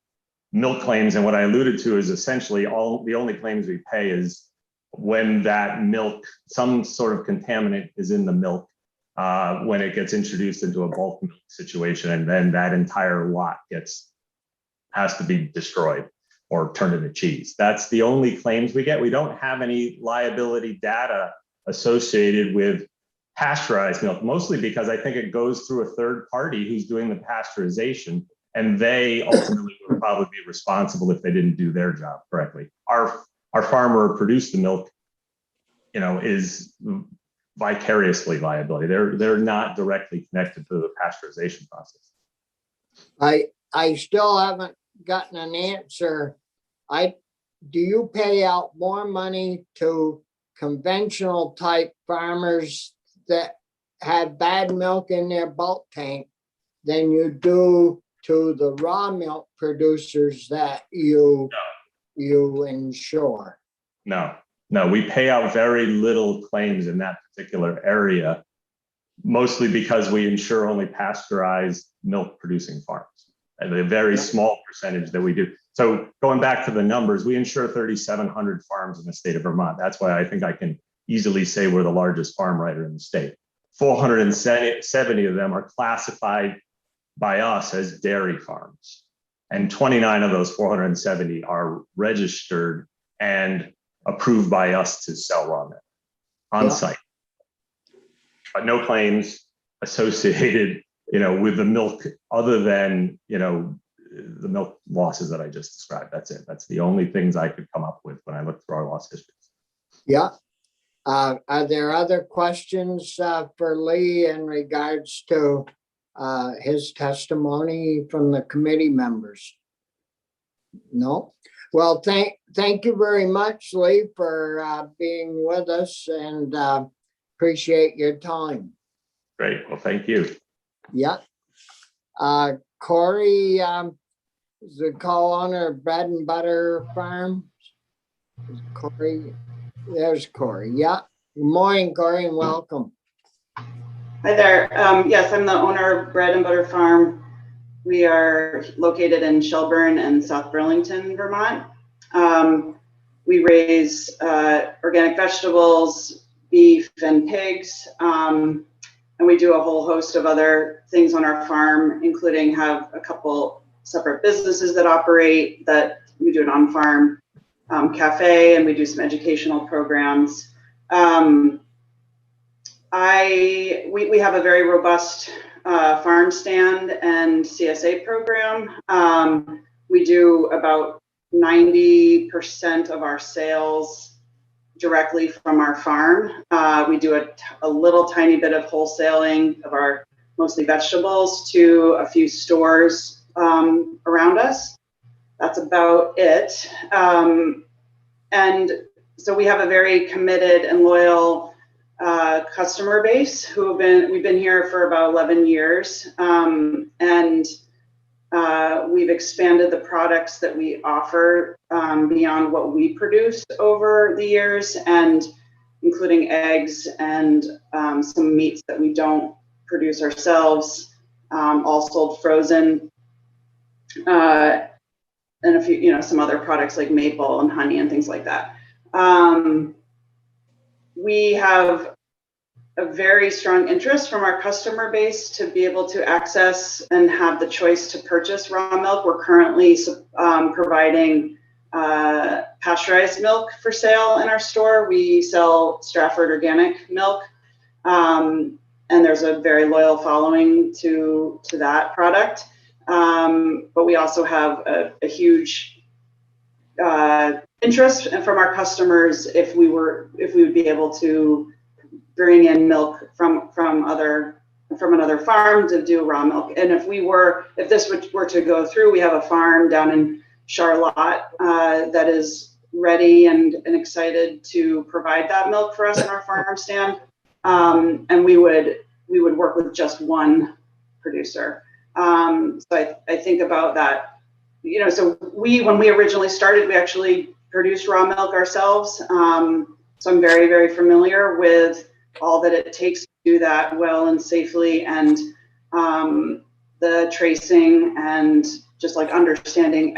milk claims. And what I alluded to is essentially the only claims we pay is when that milk, some sort of contaminant is in the milk when it gets introduced into a bulk milk situation, and then that entire lot has to be destroyed or turned into cheese. That's the only claims we get. We don't have any liability data associated with pasteurized milk, mostly because I think it goes through a third party who's doing the pasteurization, and they ultimately would probably be responsible if they didn't do their job correctly. Our farmer who produced the milk, is vicariously liability. They're not directly connected to the pasteurization process. I still haven't gotten an answer. Do you pay out more money to conventional type farmers that have bad milk in their bulk tank than you do to the raw milk producers that you insure? No, we pay out very little claims in that particular area, mostly because we insure only pasteurized milk producing farms, and a very small percentage that we do. So going back to the numbers, we insure 3,700 farms in the state of Vermont. That's why I think I can easily say we're the largest farm writer in the state. 470 of them are classified by us as dairy farms, and 29 of those 470 are registered and approved by us to sell raw milk on site, but no claims associated, with the milk other than, the milk losses that I just described. That's it. That's the only things I could come up with when I looked through our loss histories. Yeah. Are there other questions for Lee in regards to his testimony from the committee members? No? Well, thank you very much, Lee, for being with us, and appreciate your time. Great. Well, thank you. Yeah. Corey, is the call on our Bread and Butter Farm? Corey, there's Corey. Yeah. Good morning, Corey, and welcome. Hi there. Yes, I'm the owner of Bread and Butter Farm. We are located in Shelburne and South Burlington, Vermont. We raise organic vegetables, beef, and pigs. And we do a whole host of other things on our farm, including have a couple separate businesses that operate, that we do an on-farm cafe, and we do some educational programs. We have a very robust farm stand and CSA program. We do about 90% of our sales directly from our farm. We do a little tiny bit of wholesaling of our mostly vegetables to a few stores around us. That's about it. And so we have a very committed and loyal customer base we've been here for about 11 years. And we've expanded the products that we offer beyond what we produce over the years, and including eggs and some meats that we don't produce ourselves, all sold frozen, and a few, some other products like maple and honey and things like that. We have a very strong interest from our customer base to be able to access and have the choice to purchase raw milk. We're currently providing pasteurized milk for sale in our store. We sell Stratford organic milk, and there's a very loyal following to that product. But we also have a huge interest from our customers if we would be able to bring in milk from another farm to do raw milk. And if this were to go through, we have a farm down in Charlotte that is ready and excited to provide that milk for us in our farm stand. And we would work with just one producer. So I think about that, so when we originally started, we actually produced raw milk ourselves. So I'm very, very familiar with all that it takes to do that well and safely, and the tracing, and just like understanding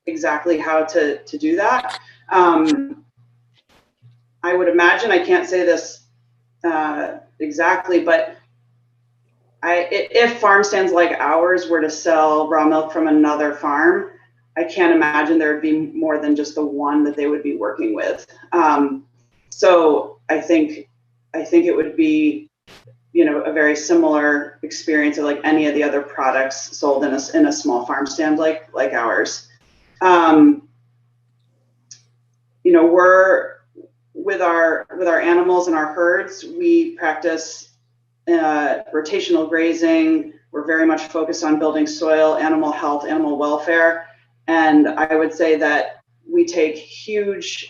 exactly how to do that. I would imagine, I can't say this exactly, but if farm stands like ours were to sell raw milk from another farm, I can't imagine there would be more than just the one that they would be working with. So I think it would be, a very similar experience of like any of the other products sold in a small farm stand like ours. We're with our animals and our herds, we practice rotational grazing. We're very much focused on building soil, animal health, animal welfare. And I would say that we take huge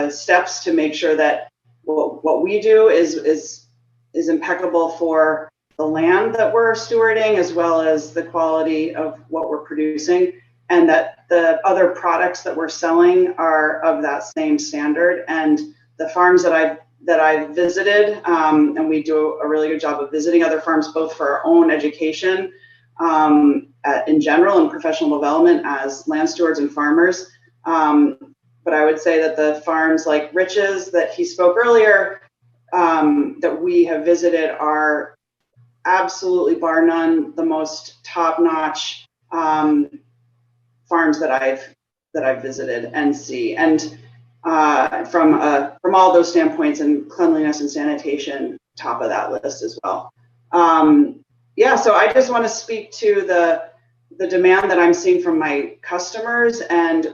steps to make sure that what we do is impeccable for the land that we're stewarding, as well as the quality of what we're producing, and that the other products that we're selling are of that same standard. And the farms that I've visited, and we do a really good job of visiting other farms, both for our own education in general and professional development as land stewards and farmers. But I would say that the farms like Rich's that he spoke earlier, that we have visited, are absolutely bar none the most top-notch farms that I've visited and see. And from all those standpoints, and cleanliness and sanitation, top of that list as well. So I just want to speak to the demand that I'm seeing from my customers and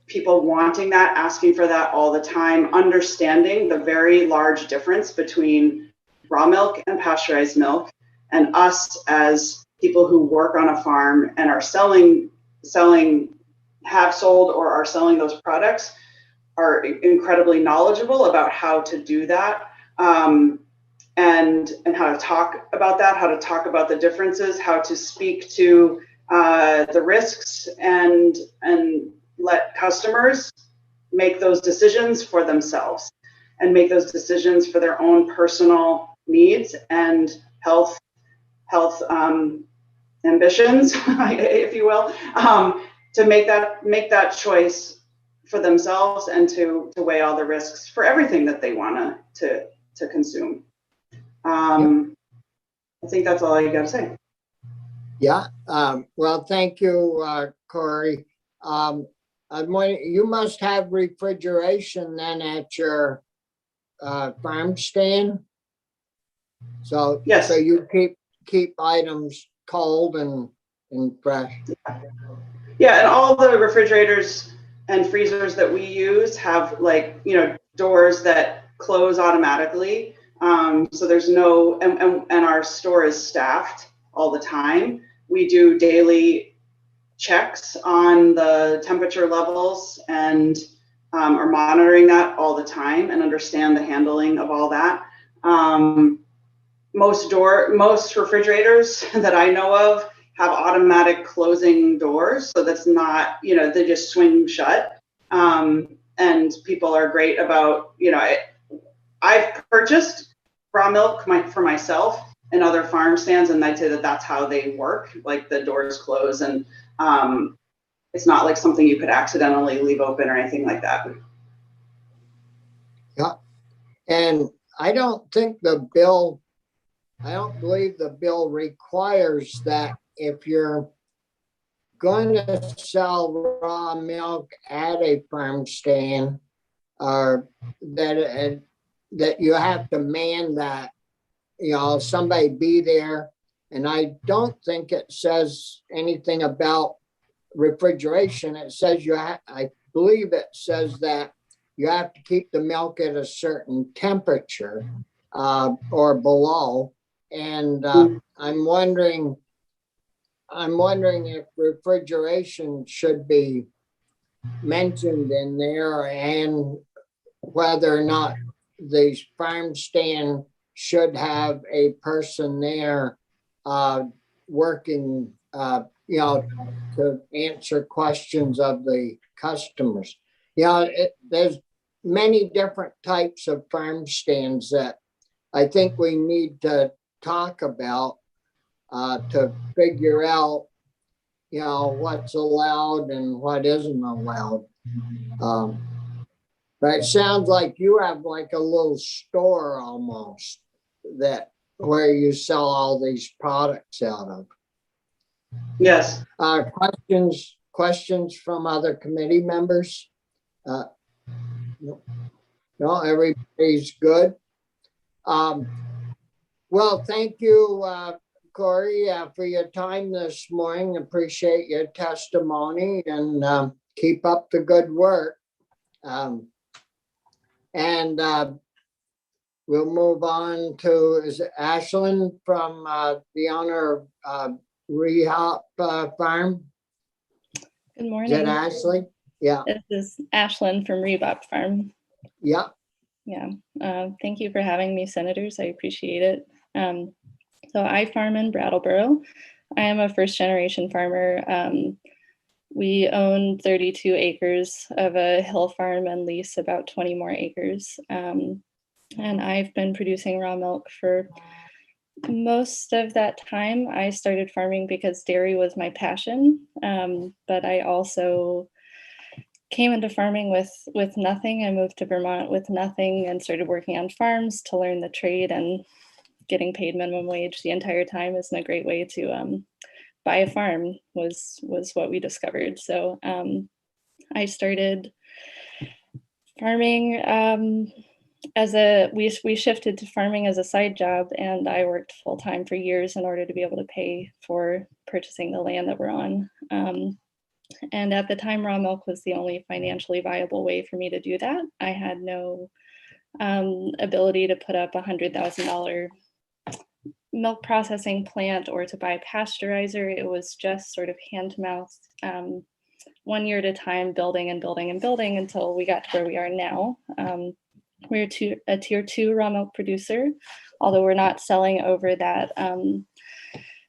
people wanting that, asking for that all the time, understanding the very large difference between raw milk and pasteurized milk, and us as people who work on a farm and are have sold or are selling those products are incredibly knowledgeable about how to do that, and how to talk about that, how to talk about the differences, how to speak to the risks, and let customers make those decisions for themselves and make those decisions for their own personal needs and health ambitions, if you will, to make that choice for themselves and to weigh all the risks for everything that they want to consume. I think that's all I got to say. Yeah. Well, thank you, Corey. You must have refrigeration then at your farm stand. So yes. So you keep items cold and fresh. Yeah, and all the refrigerators and freezers that we use have doors that close automatically. So there's no, and our store is staffed all the time. We do daily checks on the temperature levels and are monitoring that all the time and understand the handling of all that. Most refrigerators that I know of have automatic closing doors, so that's not, they just swing shut. And people are great about, I've purchased raw milk for myself and other farm stands, and I'd say that that's how they work. Like the doors close, and it's not like something you could accidentally leave open or anything like that. Yeah, and I don't believe the bill requires that if you're going to sell raw milk at a farm stand, or that you have to man that, somebody be there. And I don't think it says anything about refrigeration. It says I believe it says that you have to keep the milk at a certain temperature or below. And I'm wondering if refrigeration should be mentioned in there, and whether or not the farm stand should have a person there working, to answer questions of the customers. There's many different types of farm stands that I think we need to talk about to figure out, what's allowed and what isn't allowed. But it sounds like you have like a little store almost where you sell all these products out of. Yes. Questions from other committee members? No, everybody's good. Well, thank you, Corey, for your time this morning. Appreciate your testimony, and keep up the good work. And we'll move on to, is it Ashlyn from the owner of Rehop Farm? Good morning. Is it Ashley? Yeah. This is Ashlyn from Rebop Farm. Yeah. Yeah. Thank you for having me, Senators. I appreciate it. So I farm in Brattleboro. I am a first generation farmer. We own 32 acres of a hill farm and lease about 20 more acres. And I've been producing raw milk for most of that time. I started farming because dairy was my passion, but I also came into farming with nothing. I moved to Vermont with nothing and started working on farms to learn the trade, and getting paid minimum wage the entire time isn't a great way to buy a farm was what we discovered. So I started farming we shifted to farming as a side job, and I worked full time for years in order to be able to pay for purchasing the land that we're on. And at the time, raw milk was the only financially viable way for me to do that. I had no ability to put up $100,000 milk processing plant or to buy a pasteurizer. It was just sort of hand to mouth, 1 year at a time, building and building and building until we got to where we are now. We're a tier 2 raw milk producer, although we're not selling over that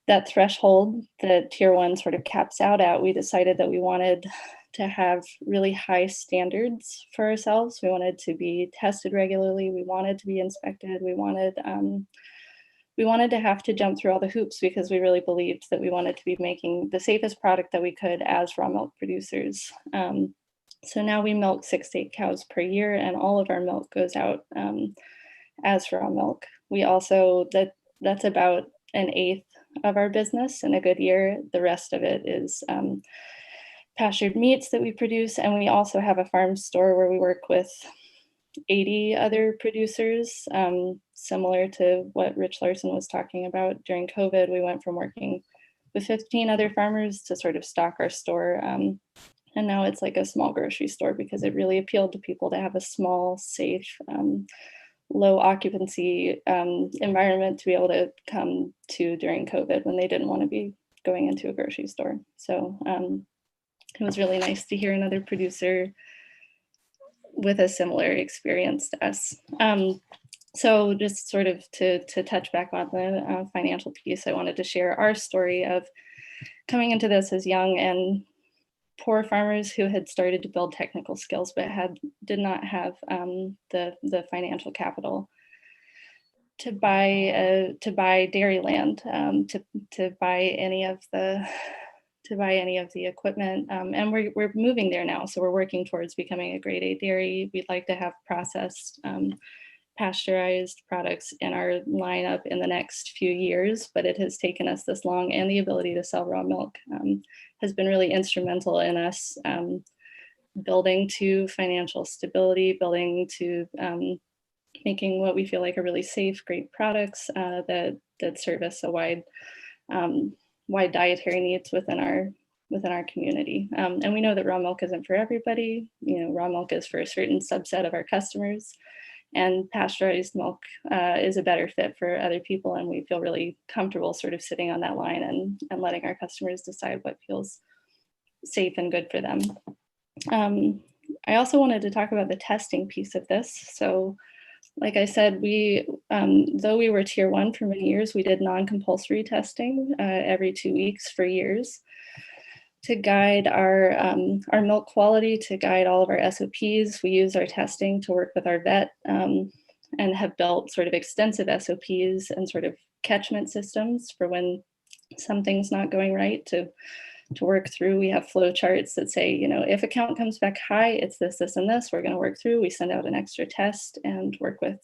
that threshold that tier 1 sort of caps out at. We decided that we wanted to have really high standards for ourselves. We wanted to be tested regularly. We wanted to be inspected. We wanted to have to jump through all the hoops because we really believed that we wanted to be making the safest product that we could as raw milk producers. So now we milk 6 to 8 cows per year, and all of our milk goes out as raw milk. We also, that's about 1/8 of our business in a good year. The rest of it is pastured meats that we produce, and we also have a farm store where we work with 80 other producers, similar to what Rich Larson was talking about during COVID. We went from working with 15 other farmers to sort of stock our store. And now it's like a small grocery store because it really appealed to people to have a small, safe, low occupancy environment to be able to come to during COVID when they didn't want to be going into a grocery store. So it was really nice to hear another producer with a similar experience to us. So just sort of to touch back on the financial piece, I wanted to share our story of coming into this as young and poor farmers who had started to build technical skills but did not have the financial capital to buy dairy land, to buy any of the equipment, and we're moving there now. So we're working towards becoming a grade A dairy. We'd like to have processed, pasteurized products in our lineup in the next few years, but it has taken us this long, and the ability to sell raw milk has been really instrumental in us building to financial stability, building to making what we feel like are really safe, great products that service a wide dietary needs within our community. And we know that raw milk isn't for everybody. You know, raw milk is for a certain subset of our customers, and pasteurized milk is a better fit for other people. And we feel really comfortable sort of sitting on that line and letting our customers decide what feels safe and good for them. I also wanted to talk about the testing piece of this. So like I said, though we were tier 1 for many years, we did non-compulsory testing every 2 weeks for years to guide our milk quality, to guide all of our SOPs. We use our testing to work with our vet and have built sort of extensive SOPs and sort of catchment systems for when something's not going right to work through. We have flow charts that say, you know, if a count comes back high, it's this, this, and this, we're going to work through. We send out an extra test and work with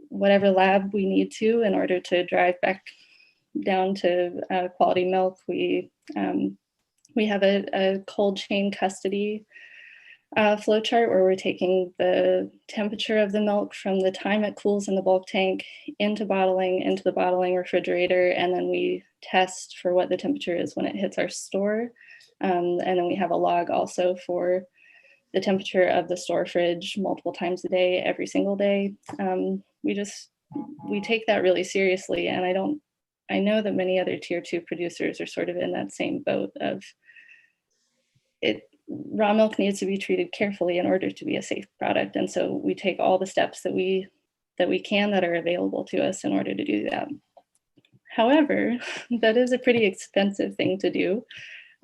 whatever lab we need to in order to drive back down to quality milk. We have a cold chain custody flow chart where we're taking the temperature of the milk from the time it cools in the bulk tank into the bottling refrigerator, and then we test for what the temperature is when it hits our store. And then we have a log also for the temperature of the store fridge multiple times a day, every single day. We take that really seriously, and I know that many other tier 2 producers are sort of in that same boat of it. Raw milk needs to be treated carefully in order to be a safe product. And so we take all the steps that we can that are available to us in order to do that. However, that is a pretty expensive thing to do.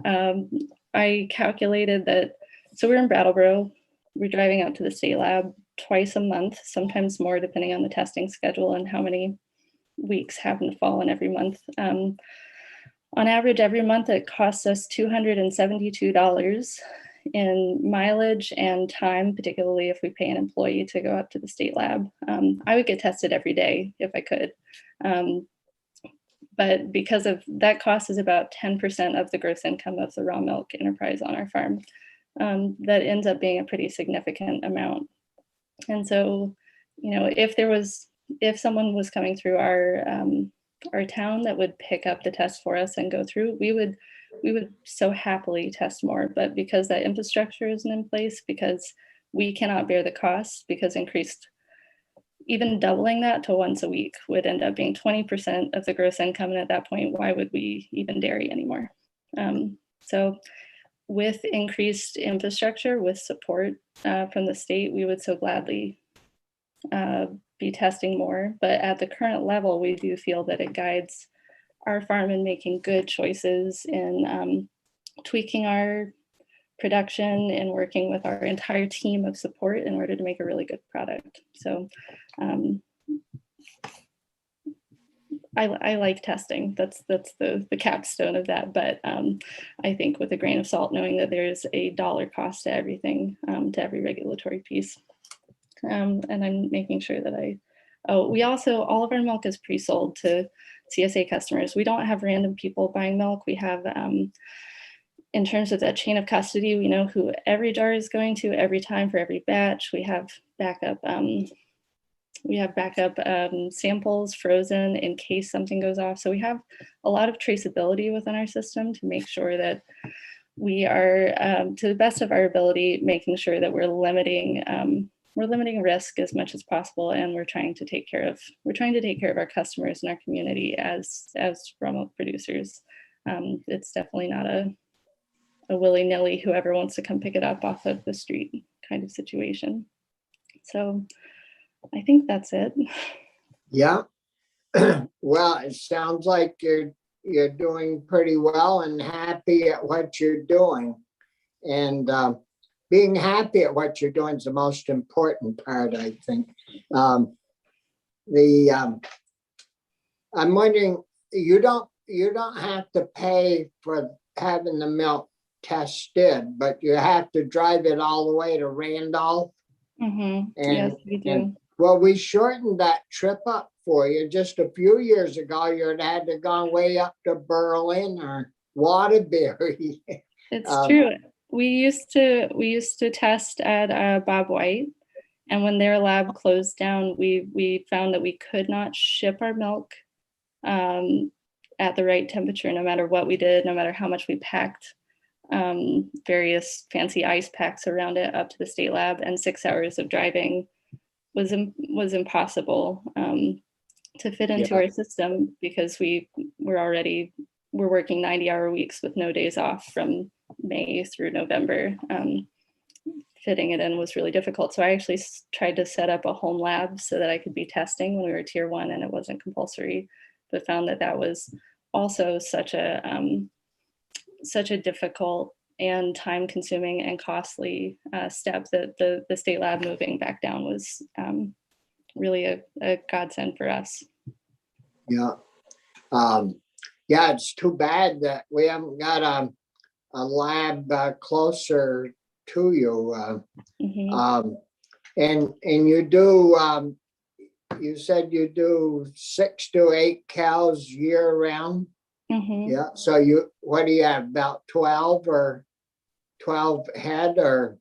I calculated that, so we're in Brattleboro, we're driving out to the state lab twice a month, sometimes more depending on the testing schedule and how many weeks happen to fall in every month. On average, every month, it costs us $272 in mileage and time, particularly if we pay an employee to go up to the state lab. I would get tested every day if I could. But because of that, cost is about 10% of the gross income of the raw milk enterprise on our farm. That ends up being a pretty significant amount. And so, if someone was coming through our town that would pick up the test for us and go through, we would so happily test more. But because that infrastructure isn't in place, because we cannot bear the costs, because even doubling that to once a week would end up being 20% of the gross income. And at that point, why would we even dairy anymore? So with increased infrastructure, with support from the state, we would so gladly be testing more. But at the current level, we do feel that it guides our farm in making good choices, in tweaking our production and working with our entire team of support in order to make a really good product. So I like testing. That's the capstone of that. But I think with a grain of salt, knowing that there's a dollar cost to everything, to every regulatory piece. And I'm making sure that we also, all of our milk is pre-sold to CSA customers. We don't have random people buying milk. We have, in terms of that chain of custody, we know who every jar is going to every time for every batch. We have backup samples frozen in case something goes off. So we have a lot of traceability within our system to make sure that we are, to the best of our ability, making sure that we're limiting risk as much as possible, and we're trying to take care of our customers and our community as raw milk producers. It's definitely not a willy-nilly whoever wants to come pick it up off of the street kind of situation. So I think that's it. Yeah. Well, it sounds like you're doing pretty well and happy at what you're doing. And being happy at what you're doing is the most important part, I think. I'm wondering, you don't have to pay for having the milk tested, but you have to drive it all the way to Randolph. Mm-hmm. And, yes, we do. Well, we shortened that trip up for you. Just a few years ago, you'd had to go way up to Berlin or Waterbury. It's true. We used to test at Bob White, and when their lab closed down, we found that we could not ship our milk at the right temperature, no matter what we did, no matter how much we packed various fancy ice packs around it up to the state lab, and 6 hours of driving was impossible to fit into our system, because we're working 90-hour weeks with no days off from May through November. Fitting it in was really difficult. So I actually tried to set up a home lab so that I could be testing when we were tier 1 and it wasn't compulsory, but found that was also such a difficult and time consuming and costly step that the state lab moving back down was really a godsend for us. Yeah. It's too bad that we haven't got a lab closer to you. Mm-hmm. And you do, you said you do 6 to 8 cows year round? Mm-hmm. Yeah. So what do you have, about 12 head or?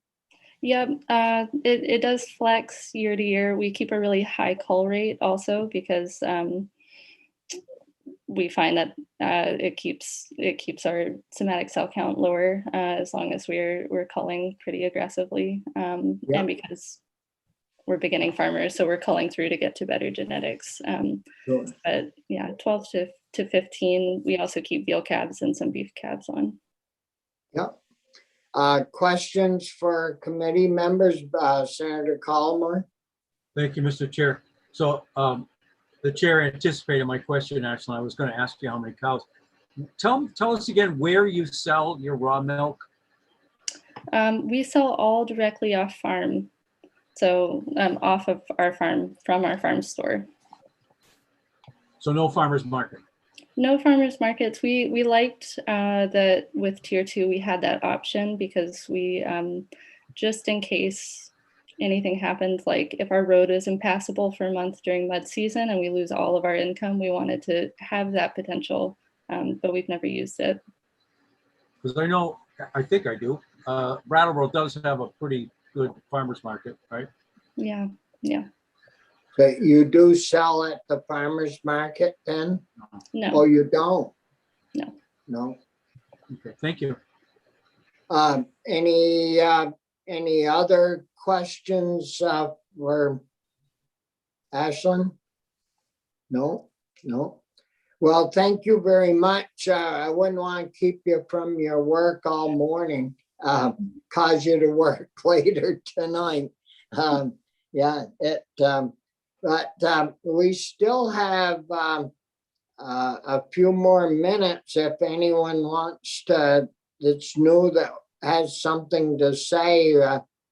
Yeah, it does flex year to year. We keep a really high cull rate also, because we find that it keeps our somatic cell count lower as long as we're culling pretty aggressively, and because we're beginning farmers, so we're culling through to get to better genetics. Sure. But yeah, 12 to 15. We also keep veal calves and some beef calves on. Yep. Questions for committee members, Senator Collimore? Thank you, Mr. Chair. So the chair anticipated my question. Actually, I was going to ask you how many cows. Tell us again where you sell your raw milk. We sell all directly off farm. So off of our farm, from our farm store. So no farmers market? No farmers markets. We liked that with tier 2 we had that option, because we just in case anything happened, like if our road is impassable for a month during mud season and we lose all of our income, we wanted to have that potential, but we've never used it. Because I think I do. Brattleboro does have a pretty good farmers market, right? Yeah, yeah. But you do sell at the farmer's market then? No, Oh, you don't? no. No. Okay, thank you. Any other questions for Ashlyn? No, no. Well, thank you very much. I wouldn't want to keep you from your work all morning, cause you to work later tonight. Yeah, but we still have a few more minutes if anyone wants to, that's new, that has something to say.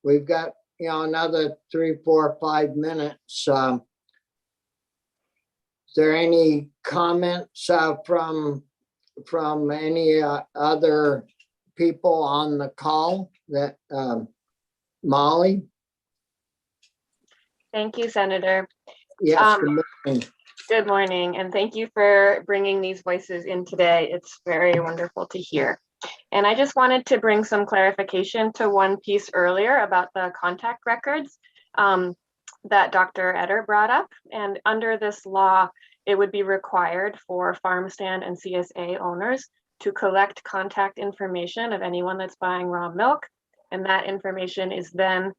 We've got, another 3, 4, 5 minutes. Is there any comments from any other people on the call that, Molly? Thank you, Senator. Yes, good morning. Good morning, and thank you for bringing these voices in today. It's very wonderful to hear. And I just wanted to bring some clarification to one piece earlier about the contact records that Dr. Eder brought up. And under this law, it would be required for farm stand and CSA owners to collect contact information of anyone that's buying raw milk. And that information is then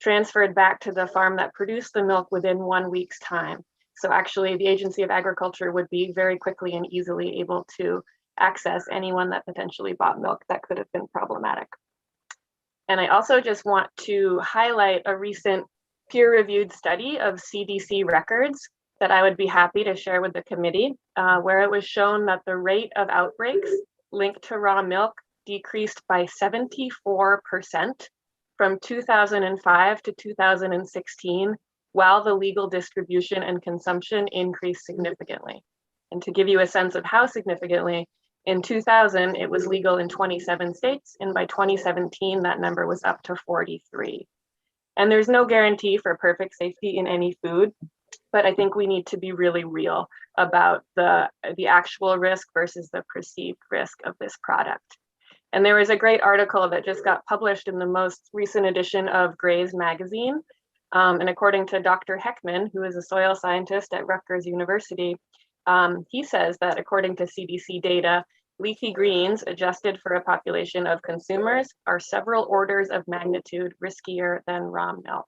transferred back to the farm that produced the milk within 1 week's time. So actually the Agency of Agriculture would be very quickly and easily able to access anyone that potentially bought milk that could have been problematic. And I also just want to highlight a recent peer-reviewed study of CDC records that I would be happy to share with the committee, where it was shown that the rate of outbreaks linked to raw milk decreased by 74% from 2005 to 2016, while the legal distribution and consumption increased significantly. And to give you a sense of how significantly, in 2000, it was legal in 27 states, and by 2017, that number was up to 43. And there's no guarantee for perfect safety in any food, but I think we need to be really real about the actual risk versus the perceived risk of this product. And there was a great article that just got published in the most recent edition of Gray's magazine. And according to Dr. Heckman, who is a soil scientist at Rutgers University, he says that according to CDC data, leafy greens adjusted for a population of consumers are several orders of magnitude riskier than raw milk.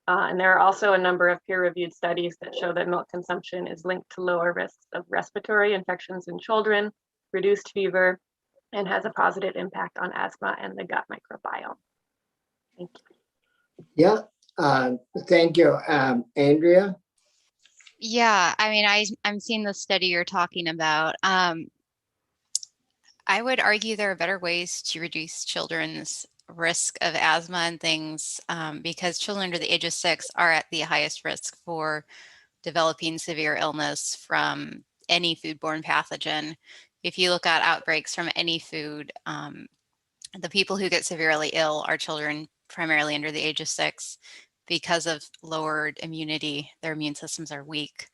And there are also a number of peer-reviewed studies that show that milk consumption is linked to lower risks of respiratory infections in children, reduced fever, and has a positive impact on asthma and the gut microbiome. Thank you. Yeah, thank you. Andrea? Yeah, I mean, I'm seeing the study you're talking about. I would argue there are better ways to reduce children's risk of asthma and things because children under the age of 6 are at the highest risk for developing severe illness from any foodborne pathogen. If you look at outbreaks from any food, the people who get severely ill are children primarily under the age of 6 because of lowered immunity. Their immune systems are weak.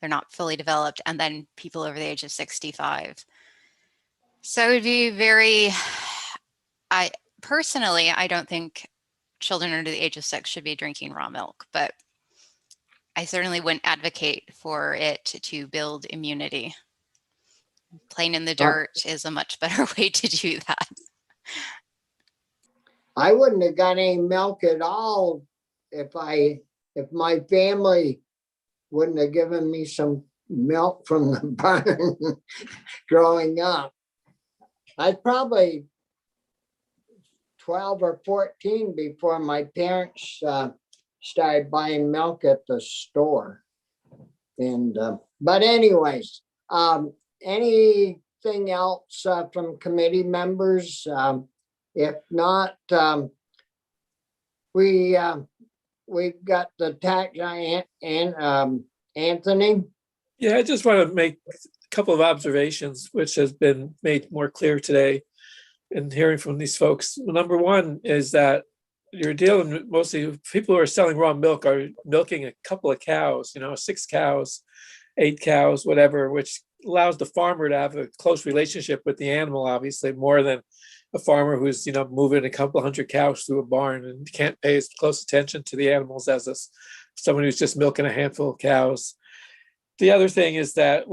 They're not fully developed. And then people over the age of 65. So it would be personally, I don't think children under the age of 6 should be drinking raw milk, but I certainly wouldn't advocate for it to build immunity. Playing in the dirt is a much better way to do that. I wouldn't have got any milk at all if my family wouldn't have given me some milk from the barn growing up. I was probably 12 or 14 before my parents started buying milk at the store. And but anyways, anything else from committee members? If not, we've got the tax giant and Anthony. Yeah, I just want to make a couple of observations, which has been made more clear today in hearing from these folks. Number one is that you're dealing with mostly people who are selling raw milk are milking a couple of cows, 6 cows, 8 cows, whatever, which allows the farmer to have a close relationship with the animal, obviously, more than a farmer who's, moving a couple hundred cows through a barn and can't pay as close attention to the animals as someone who's just milking a handful of cows. The other thing is that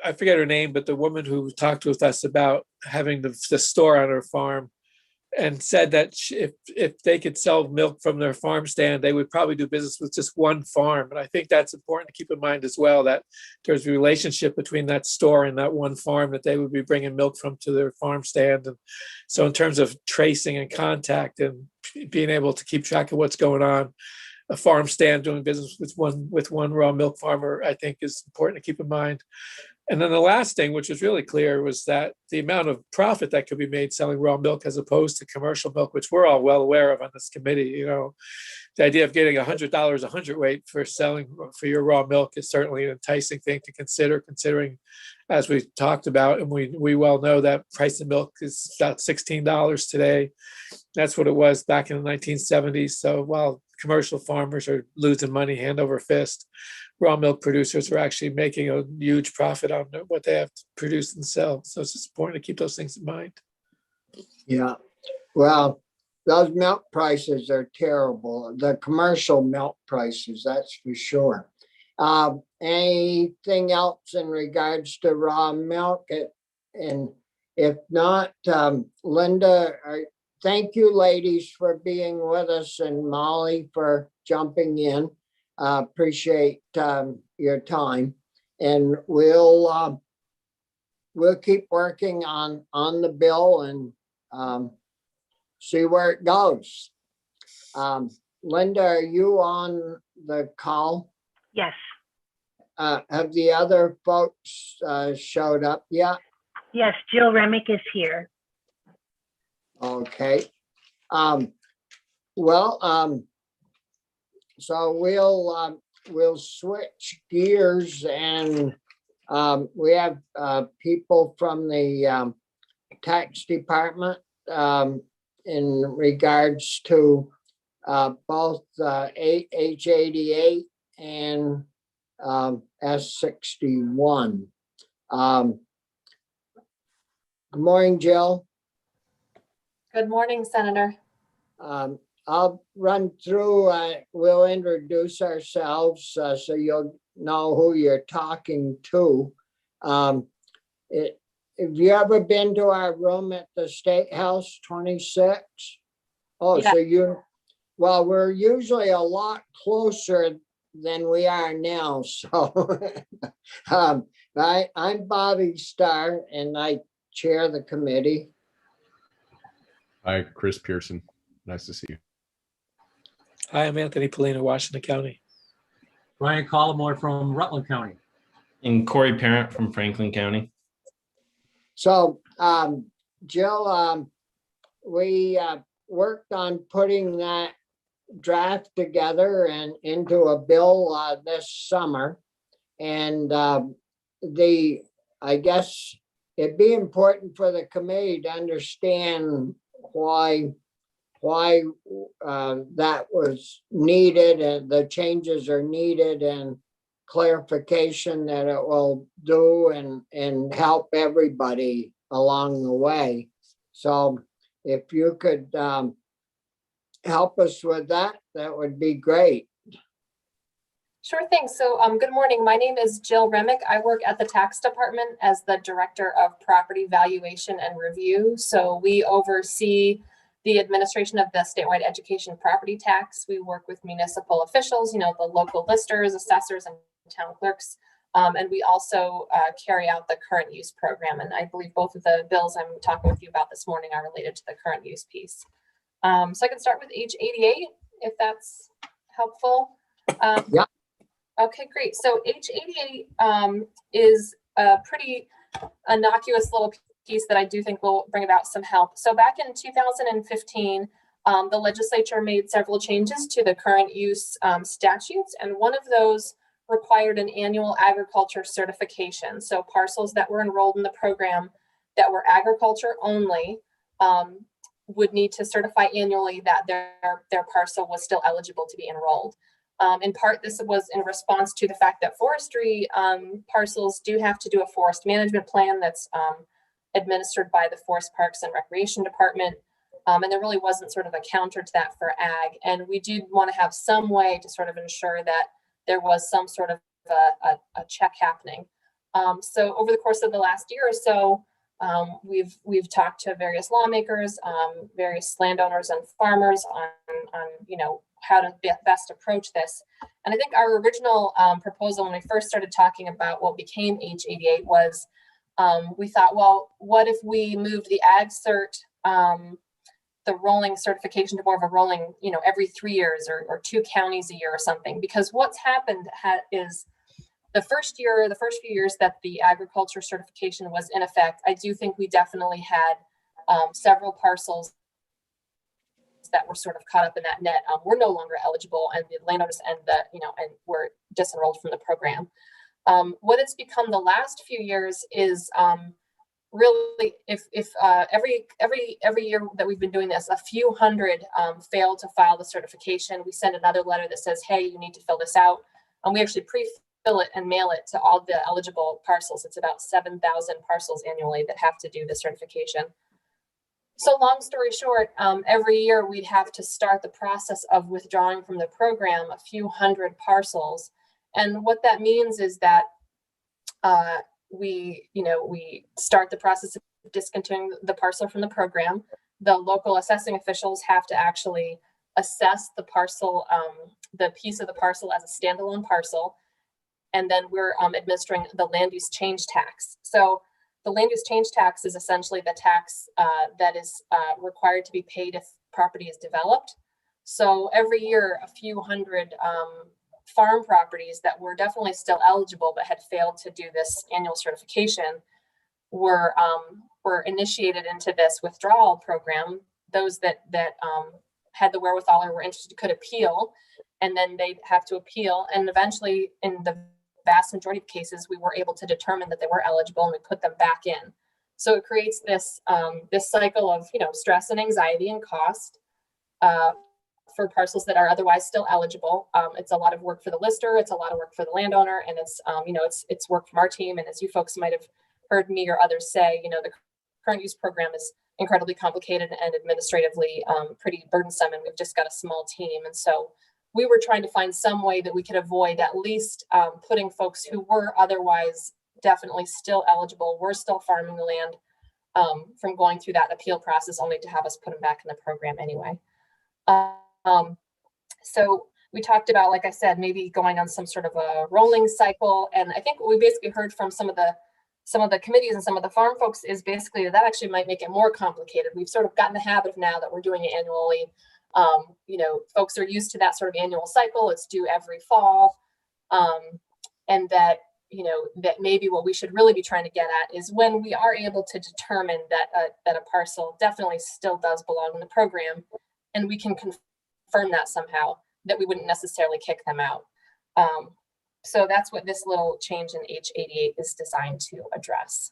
I forget her name, but the woman who talked with us about having the store on her farm and said that if they could sell milk from their farm stand, they would probably do business with just one farm. And I think that's important to keep in mind as well, that there's a relationship between that store and that one farm that they would be bringing milk from to their farm stand. And so in terms of tracing and contact and being able to keep track of what's going on, a farm stand doing business with one raw milk farmer, I think is important to keep in mind. And then the last thing, which was really clear, was that the amount of profit that could be made selling raw milk as opposed to commercial milk, which we're all well aware of on this committee. The idea of getting $100 a hundredweight for selling for your raw milk is certainly an enticing thing to consider, considering, as we talked about, and we well know that price of milk is about $16 today. That's what it was back in the 1970s. So while commercial farmers are losing money hand over fist, raw milk producers are actually making a huge profit on what they have to produce and sell. So it's just important to keep those things in mind. Yeah. Well, those milk prices are terrible. The commercial milk prices, that's for sure. Anything else in regards to raw milk? And if not, Linda, thank you, ladies, for being with us, and Molly for jumping in. Appreciate your time, and we'll keep working on the bill and see where it goes. Linda, are you on the call? Yes. Have the other folks showed up yet? Yes, Jill Remick is here. Okay. So we'll switch gears, and we have people from the tax department in regards to both H88 and S61. Good morning, Jill. Good morning, Senator. I'll run through, we'll introduce ourselves so you'll know who you're talking to. Have you ever been to our room at the State House 26? Oh, yeah. Well, we're usually a lot closer than we are now. So I'm Bobby Starr, and I chair the committee. Hi, Chris Pearson. Nice to see you. Hi, I'm Anthony Polina, Washington County. Brian Collmore from Rutland County. And Corey Parent from Franklin County. So, Jill, we worked on putting that draft together and into a bill this summer. And I guess it'd be important for the committee to understand why that was needed, and the changes are needed, and clarification that it will do and help everybody along the way. So if you could help us with that, that would be great. Sure thing. So good morning. My name is Jill Remick. I work at the tax department as the director of property valuation and review. So we oversee the administration of the statewide education property tax. We work with municipal officials, the local listers, assessors, and town clerks. And we also carry out the current use program. And I believe both of the bills I'm talking with you about this morning are related to the current use piece. So I can start with H88, if that's helpful. Yeah. Okay, great. So H88 is a pretty innocuous little piece that I do think will bring about some help. So back in 2015, the legislature made several changes to the current use statutes, and one of those required an annual agriculture certification. So parcels that were enrolled in the program that were agriculture only would need to certify annually that their parcel was still eligible to be enrolled. In part, this was in response to the fact that forestry parcels do have to do a forest management plan that's administered by the Forest Parks and Recreation Department. And there really wasn't sort of a counter to that for ag. And we did want to have some way to sort of ensure that there was some sort of a check happening. So over the course of the last year or so, we've talked to various lawmakers, various landowners and farmers on how to best approach this. And I think our original proposal when we first started talking about what became H88 was we thought, well, what if we moved the ag cert, the rolling certification to more of a rolling, every 3 years or 2 counties a year or something? Because what's happened is the first few years that the agriculture certification was in effect, I do think we definitely had several parcels that were sort of caught up in that net. We're no longer eligible, and the landowners and were disenrolled from the program. What it's become the last few years is really, if every year that we've been doing this, a few hundred fail to file the certification. We send another letter that says, hey, you need to fill this out. And we actually pre-fill it and mail it to all the eligible parcels. It's about 7,000 parcels annually that have to do the certification. So long story short, every year we'd have to start the process of withdrawing from the program a few hundred parcels. And what that means is that we start the process of discontinuing the parcel from the program. The local assessing officials have to actually assess the parcel, the piece of the parcel as a standalone parcel. And then we're administering the land use change tax. So the land use change tax is essentially the tax that is required to be paid if property is developed. So every year, a few hundred farm properties that were definitely still eligible but had failed to do this annual certification were initiated into this withdrawal program. Those that had the wherewithal or were interested could appeal, and then they'd have to appeal. And eventually, in the vast majority of cases, we were able to determine that they were eligible, and we put them back in. So it creates this this cycle of stress and anxiety and cost for parcels that are otherwise still eligible. It's a lot of work for the lister, it's a lot of work for the landowner, and it's it's work from our team. And as you folks might have heard me or others say, the current use program is incredibly complicated and administratively pretty burdensome, and we've just got a small team. And so we were trying to find some way that we could avoid at least putting folks who were otherwise definitely still eligible, were still farming the land, from going through that appeal process, only to have us put them back in the program anyway. So we talked about, like I said, maybe going on some sort of a rolling cycle. And I think what we basically heard from some of the committees and some of the farm folks is basically that actually might make it more complicated. We've sort of gotten the habit of now that we're doing it annually. Folks are used to that sort of annual cycle. It's due every fall. And that, that maybe what we should really be trying to get at is when we are able to determine that a parcel definitely still does belong in the program, and we can confirm that somehow, that we wouldn't necessarily kick them out. So that's what this little change in H88 is designed to address.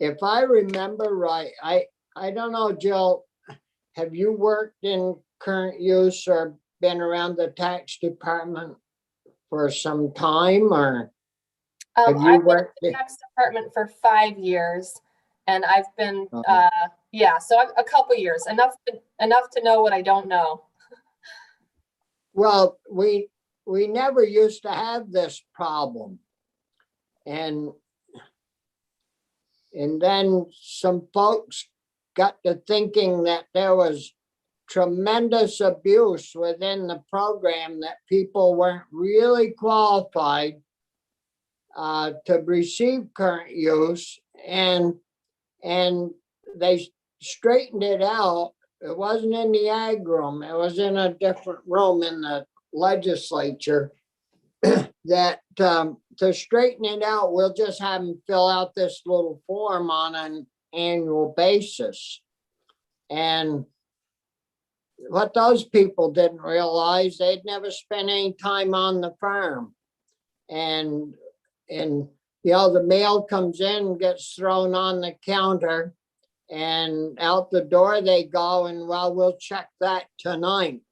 If I remember right, I don't know, Jill, have you worked in current use or been around the tax department for some time, or have you I've worked been in the tax department for 5 years, and I've been, so a couple years, enough to know what I don't know. Well, we never used to have this problem. And then some folks got to thinking that there was tremendous abuse within the program, that people weren't really qualified to receive current use, and they straightened it out. It wasn't in the ag room, it was in a different room in the legislature. That to straighten it out, we'll just have them fill out this little form on an annual basis. And what those people didn't realize, they'd never spent any time on the farm. And the mail comes in, gets thrown on the counter, and out the door they go, and well, we'll check that tonight.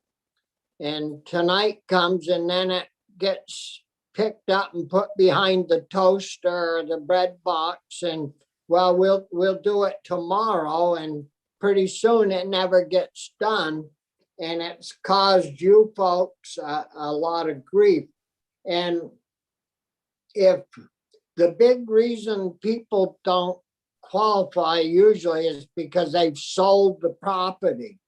And tonight comes, and then it gets picked up and put behind the toaster or the bread box, and well, we'll do it tomorrow, and pretty soon it never gets done. And it's caused you folks a lot of grief. And if the big reason people don't qualify usually is because they've sold the property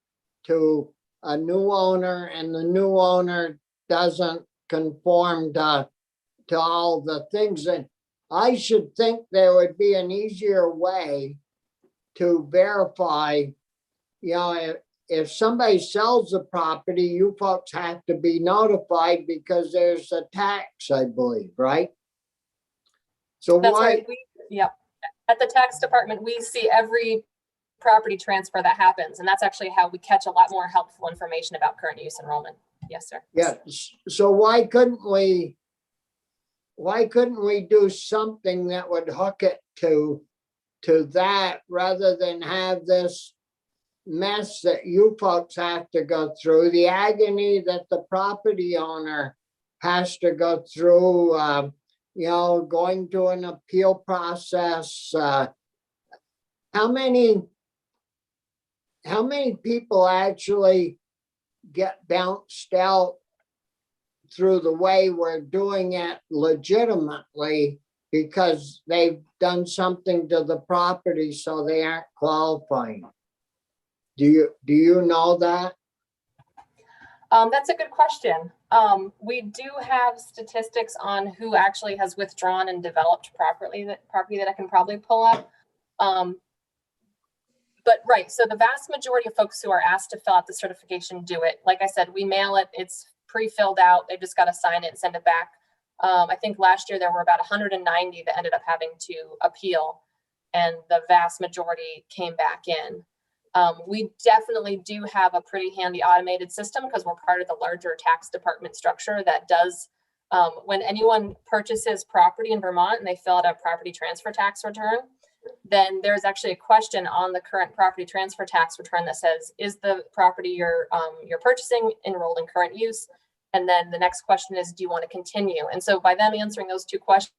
to a new owner, and the new owner doesn't conform to all the things. And I should think there would be an easier way to verify, you know, if somebody sells the property, you folks have to be notified because there's a tax, I believe, right? So That's why? right. Yep. At the tax department, we see every property transfer that happens, and that's actually how we catch a lot more helpful information about current use enrollment. Yes, sir. Yeah. So why couldn't we do something that would hook it to that, rather than have this mess that you folks have to go through, the agony that the property owner has to go through, you know, going to an appeal process. How many people actually get bounced out through the way we're doing it legitimately because they've done something to the property so they aren't qualifying? Do you know that? That's a good question. We do have statistics on who actually has withdrawn and developed property that I can probably pull up. But right, so the vast majority of folks who are asked to fill out the certification do it. Like I said, we mail it, it's pre-filled out, they just got to sign it and send it back. I think last year there were about 190 that ended up having to appeal, and the vast majority came back in. We definitely do have a pretty handy automated system because we're part of the larger tax department structure that does, when anyone purchases property in Vermont and they fill out a property transfer tax return, then there's actually a question on the current property transfer tax return that says, is the property you're purchasing enrolled in current use? And then the next question is, do you want to continue? And so by them answering those two questions,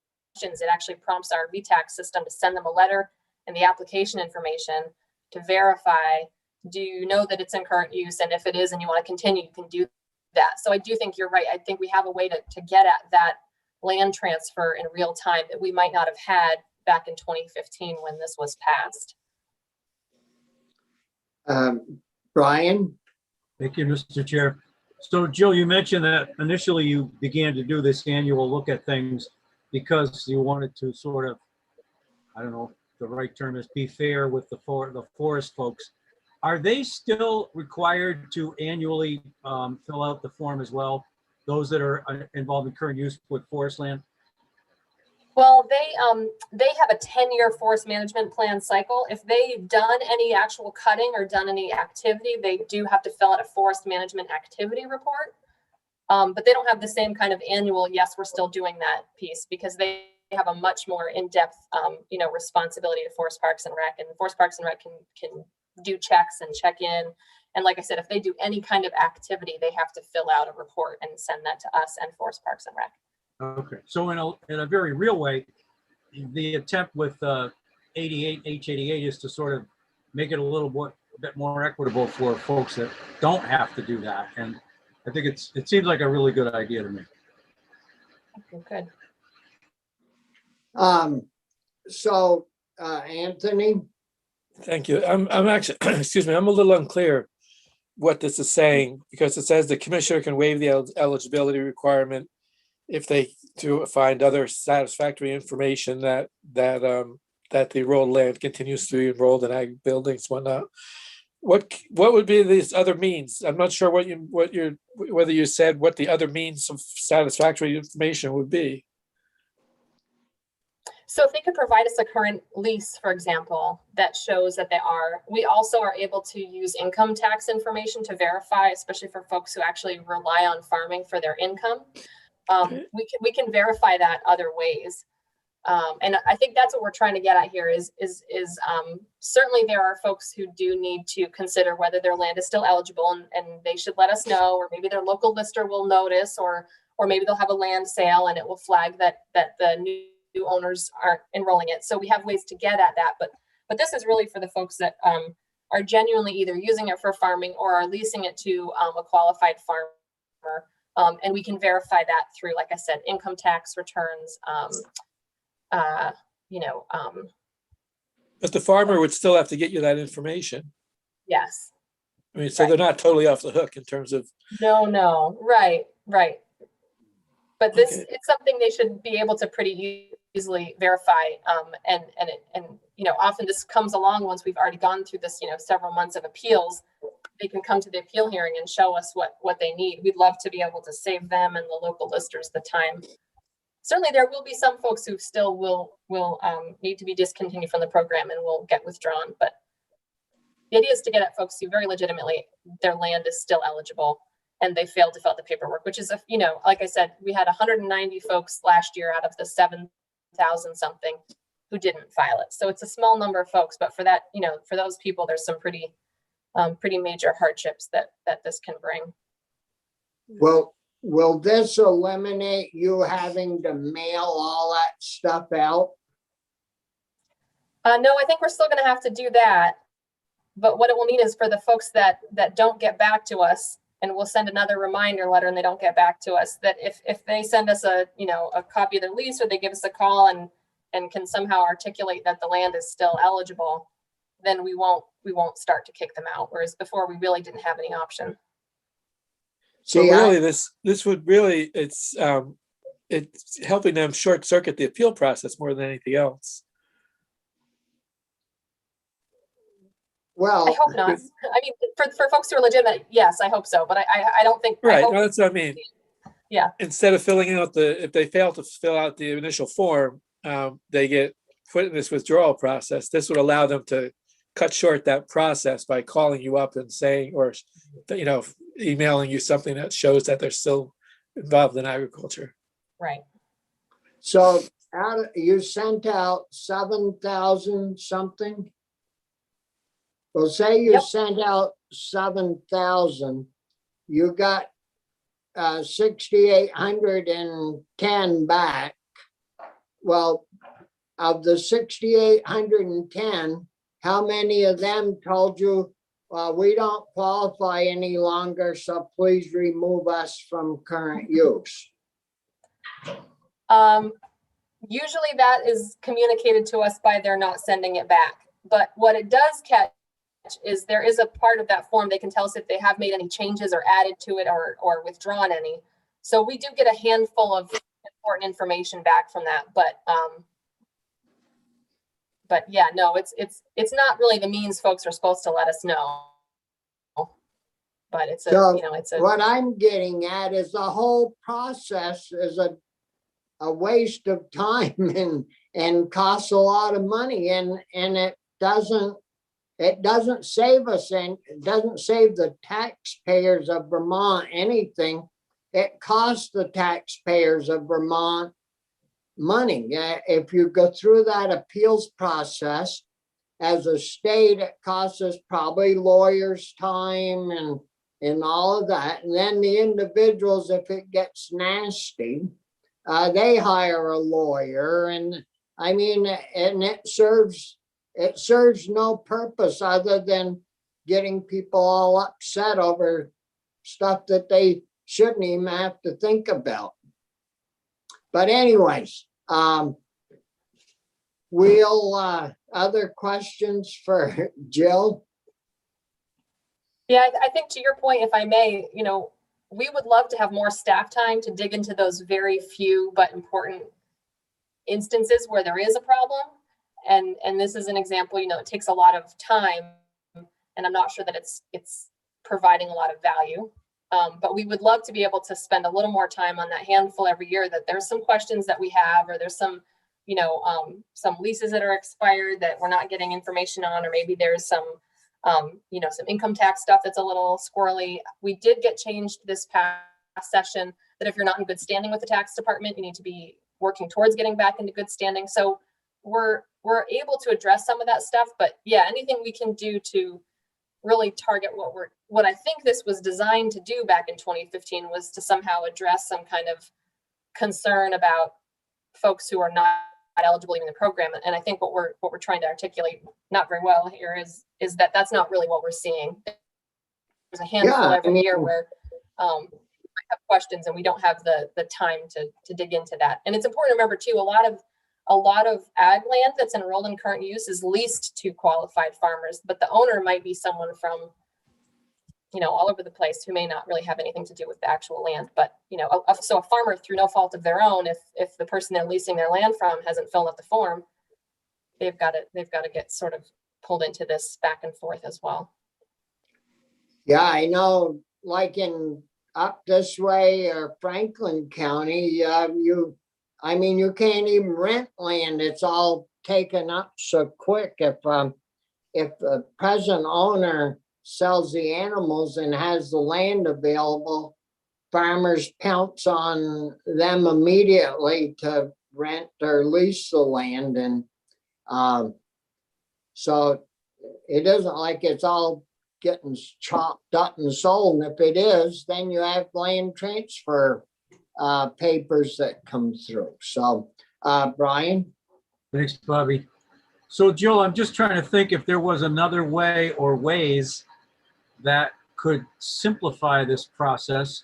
it actually prompts our VTax system to send them a letter and the application information to verify, do you know that it's in current use? And if it is and you want to continue, you can do that. So I do think you're right. I think we have a way to get at that land transfer in real time that we might not have had back in 2015 when this was passed. Brian? Thank you, Mr. Chair. So Jill, you mentioned that initially you began to do this annual look at things because you wanted to sort of, I don't know if the right term is, be fair with the forest folks. Are they still required to annually fill out the form as well? Those that are involved in current use with forest land? Well, they have a 10-year forest management plan cycle. If they've done any actual cutting or done any activity, they do have to fill out a forest management activity report. But they don't have the same kind of annual, yes, we're still doing that piece, because they have a much more in-depth, responsibility to Forest Parks and Rec, and Forest Parks and Rec can do checks and check in. And like I said, if they do any kind of activity, they have to fill out a report and send that to us and Forest Parks and Rec. Okay, so in a very real way, the attempt with H88 is to sort of make it a little bit more equitable for folks that don't have to do that. And I think it seems like a really good idea to me. Okay, good. So Anthony? Thank you. I'm actually, excuse me, I'm a little unclear what this is saying, because it says the commissioner can waive the eligibility requirement if they do find other satisfactory information that the enrolled land continues to be enrolled in ag buildings, whatnot. What would be these other means? I'm not sure whether you said what the other means of satisfactory information would be. So if they could provide us a current lease, for example, that shows that we also are able to use income tax information to verify, especially for folks who actually rely on farming for their income. We can verify that other ways. And I think that's what we're trying to get at here is certainly there are folks who do need to consider whether their land is still eligible, and they should let us know, or maybe their local lister will notice, or maybe they'll have a land sale and it will flag that the new owners aren't enrolling it. So we have ways to get at that, but this is really for the folks that are genuinely either using it for farming or are leasing it to a qualified farmer. And we can verify that through, like I said, income tax returns, But the farmer would still have to get you that information. Yes. I mean, so they're not totally off the hook in terms of. No, right. But this, it's something they should be able to pretty easily verify. And often this comes along once we've already gone through this, several months of appeals. They can come to the appeal hearing and show us what they need. We'd love to be able to save them and the local listers the time. Certainly there will be some folks who still will need to be discontinued from the program and will get withdrawn. But the idea is to get at folks who very legitimately, their land is still eligible and they failed to fill out the paperwork, which is, like I said, we had 190 folks last year out of the 7,000 something who didn't file it. So it's a small number of folks, but for that, for those people, there's some pretty major hardships that this can bring. Well, will this eliminate you having to mail all that stuff out? No, I think we're still going to have to do that. But what it will mean is for the folks that don't get back to us, and we'll send another reminder letter and they don't get back to us, that if they send us a copy of their lease, or they give us a call and can somehow articulate that the land is still eligible, then we won't start to kick them out. Whereas before we really didn't have any option. So really, this would really, it's helping them short circuit the appeal process more than anything else. Well, I hope not. I mean, for folks who are legitimate, yes, I hope so. But I don't think. Right. No, that's what I mean. Yeah. Instead of filling out if they fail to fill out the initial form, they get put in this withdrawal process. This would allow them to cut short that process by calling you up and saying, or emailing you something that shows that they're still involved in agriculture. Right. So you sent out 7,000 something. Well, say you sent out 7,000, you got 6,810 back. Well, of the 6,810, how many of them told you, we don't qualify any longer, so please remove us from current use? Usually that is communicated to us by they're not sending it back. But what it does catch is there is a part of that form they can tell us if they have made any changes or added to it or withdrawn any. So we do get a handful of important information back from that. But yeah, no, it's not really the means folks are supposed to let us know. But it's what I'm getting at is the whole process is a waste of time and costs a lot of money, and it doesn't save us, and it doesn't save the taxpayers of Vermont anything. It costs the taxpayers of Vermont money. If you go through that appeals process as a state, it costs us probably lawyers' time and all of that. And then the individuals, if it gets nasty, they hire a lawyer. And I mean, and it serves no purpose other than getting people all upset over stuff that they shouldn't even have to think about. But anyways, other questions for Jill? Yeah, I think to your point, if I may, we would love to have more staff time to dig into those very few but important instances where there is a problem. And this is an example, it takes a lot of time, and I'm not sure that it's providing a lot of value. But we would love to be able to spend a little more time on that handful every year that there's some questions that we have, or there's some leases that are expired that we're not getting information on, or maybe there's some income tax stuff that's a little squirrely. We did get changed this past session that if you're not in good standing with the tax department, you need to be working towards getting back into good standing. So we're able to address some of that stuff, but yeah, anything we can do to really target what I think this was designed to do back in 2015 was to somehow address some kind of concern about folks who are not eligible in the program. And I think what we're trying to articulate not very well here is that that's not really what we're seeing. There's a handful every year where we have questions and we don't have the time to dig into that. And it's important to remember too, a lot of ag land that's enrolled in current use is leased to qualified farmers, but the owner might be someone from, all over the place who may not really have anything to do with the actual land. But, so a farmer through no fault of their own, if the person they're leasing their land from hasn't filled out the form, they've got to get sort of pulled into this back and forth as well. Yeah, I know, like in up this way or Franklin County, you can't even rent land. It's all taken up so quick. If the present owner sells the animals and has the land available, farmers pounce on them immediately to rent or lease the land. And so it isn't like it's all getting chopped up and sold. And if it is, then you have land transfer papers that come through. So Brian? Thanks, Bobby. So Jill, I'm just trying to think if there was another way or ways that could simplify this process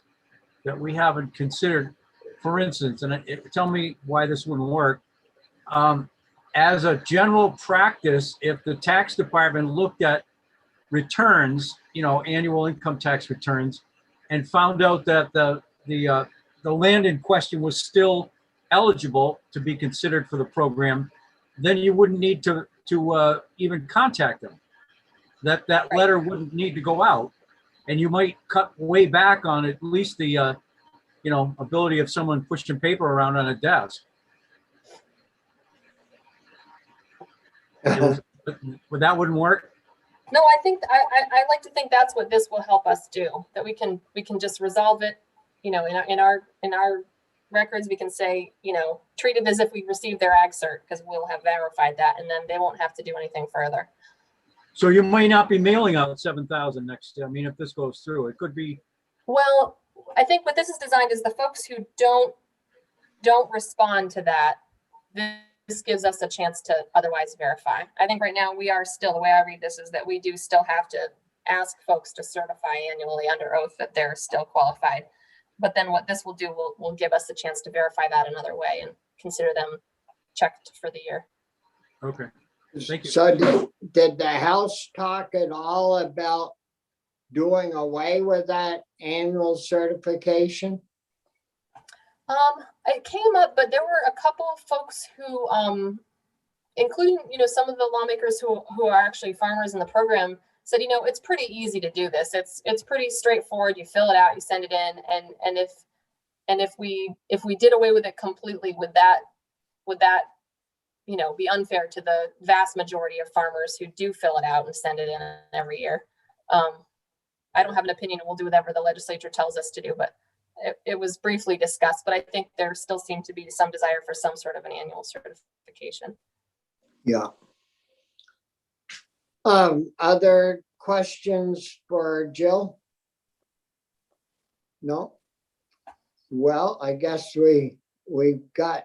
that we haven't considered. For instance, and tell me why this wouldn't work. As a general practice, if the tax department looked at returns, annual income tax returns, and found out that the land in question was still eligible to be considered for the program, then you wouldn't need to even contact them. That letter wouldn't need to go out, and you might cut way back on at least the ability of someone pushing paper around on a desk. But that wouldn't work. No, I think I like to think that's what this will help us do. That we can just resolve it. In our records, we can say, treat it as if we received their ag cert because we'll have verified that, and then they won't have to do anything further. So you might not be mailing out 7,000 next year. I mean, if this goes through, it could be. Well, I think what this is designed is the folks who don't respond to that, this gives us a chance to otherwise verify. I think right now we are still, the way I read this is that we do still have to ask folks to certify annually under oath that they're still qualified. But then what this will do will give us a chance to verify that another way and consider them checked for the year. Okay. Thank you. So did the House talk at all about doing away with that annual certification? It came up, but there were a couple of folks who, including, some of the lawmakers who are actually farmers in the program, said, it's pretty easy to do this. It's pretty straightforward. You fill it out, you send it in, and if we did away with it completely, would that be unfair to the vast majority of farmers who do fill it out and send it in every year? I don't have an opinion. We'll do whatever the legislature tells us to do, but it was briefly discussed. But I think there still seemed to be some desire for some sort of an annual certification. Yeah. Other questions for Jill? No? Well, I guess we got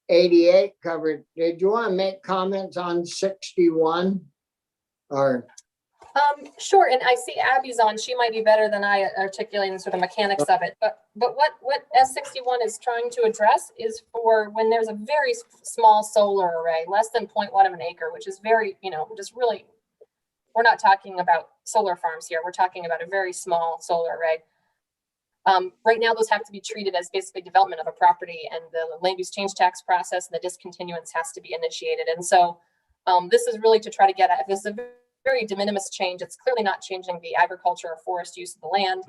88 covered. Did you want to make comments on 61? Or sure. And I see Abby's on. She might be better than I articulating sort of mechanics of it. But what S61 is trying to address is for when there's a very small solar array, less than 0.1 of an acre, which is very, just really, we're not talking about solar farms here. We're talking about a very small solar array. Right now, those have to be treated as basically development of a property, and the land use change tax process and the discontinuance has to be initiated. And so this is really to try to get at, if this is a very de minimis change, it's clearly not changing the agriculture or forest use of the land.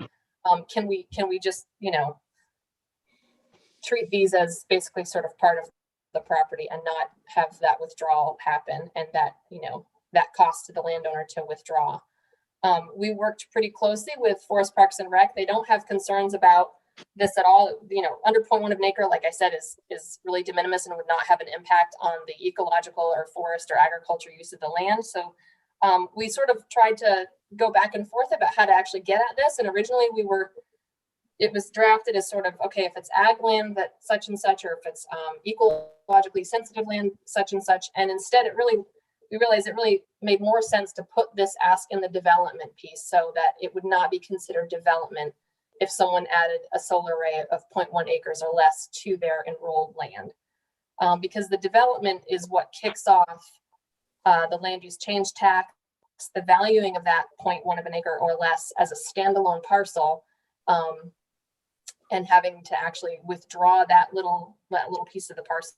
Can we just, treat these as basically sort of part of the property and not have that withdrawal happen and that, that cost to the landowner to withdraw. We worked pretty closely with Forest Parks and Rec. They don't have concerns about this at all. Under 0.1 of an acre, like I said, is really de minimis and would not have an impact on the ecological or forest or agriculture use of the land. So we sort of tried to go back and forth about how to actually get at this. And originally it was drafted as sort of, okay, if it's ag land that such and such, or if it's ecologically sensitive land such and such. And instead we realized it really made more sense to put this ask in the development piece so that it would not be considered development if someone added a solar array of 0.1 acres or less to their enrolled land. Because the development is what kicks off the land use change tax, the valuing of that 0.1 of an acre or less as a standalone parcel, and having to actually withdraw that little piece of the parcel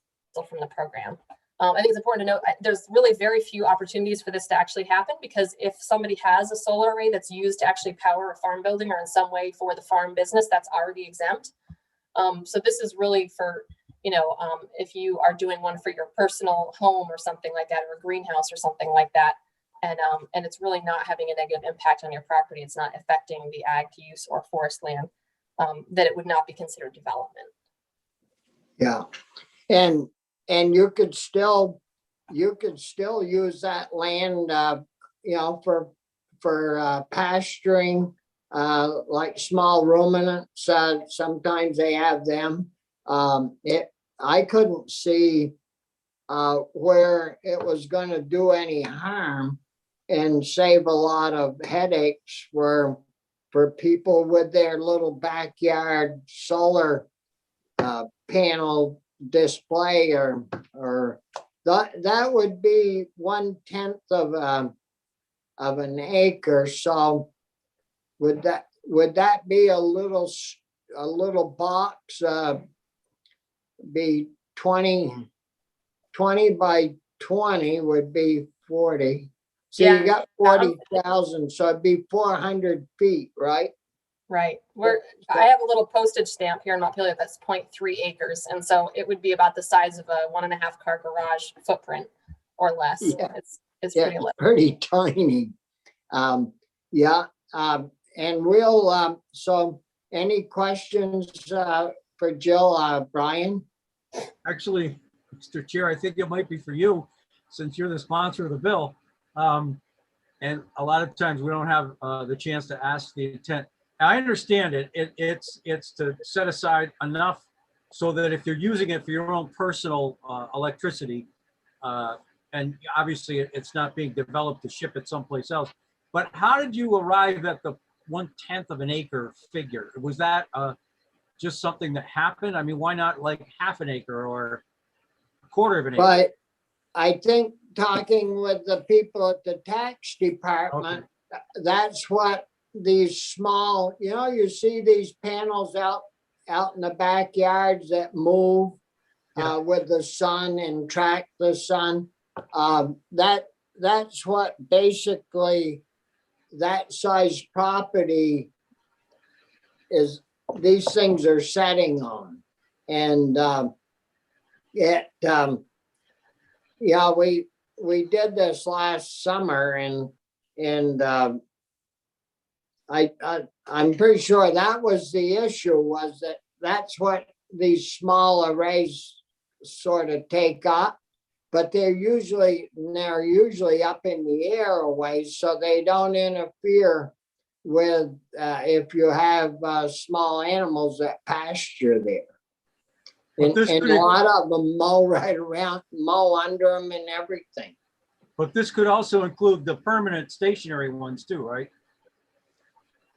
from the program. I think it's important to note there's really very few opportunities for this to actually happen, because if somebody has a solar array that's used to actually power a farm building or in some way for the farm business, that's already exempt. So this is really for, if you are doing one for your personal home or something like that, or a greenhouse or something like that, and it's really not having a negative impact on your property. It's not affecting the ag use or forest land, that it would not be considered development. Yeah, and you could still use that land, for pasturing, like small ruminants. Sometimes they have them. I couldn't see where it was going to do any harm and save a lot of headaches for people with their little backyard solar panel display, or that would be 1/10 of an acre. So would that be a little box, be 20 by 20 would be 40. So Yeah. you got 40,000, so it'd be 400 feet, right? Right. I have a little postage stamp here in Montpelier that's 0.3 acres. And so it would be about the size of a 1.5 car garage footprint or less. Yeah. It's Yeah, pretty little. pretty tiny. And we'll, so any questions for Jill, Brian? Actually, Mr. Chair, I think it might be for you, since you're the sponsor of the bill. And a lot of times we don't have the chance to ask the intent. I understand it. It's to set aside enough so that if you're using it for your own personal electricity, and obviously it's not being developed to ship it someplace else. But how did you arrive at the 1/10 of an acre figure? Was that just something that happened? I mean, why not like half an acre or a quarter of an acre? But I think talking with the people at the tax department, that's what these small, you see these panels out in the backyards that move with the sun and track the sun. That's what basically that size property is, these things are setting on. And we did this last summer, and I'm pretty sure that was the issue, was that's what these small arrays sort of take up, but they're usually up in the air a ways, so they don't interfere with if you have small animals that pasture there. And a lot of them mow right around, mow under them and everything. But this could also include the permanent stationary ones too, right?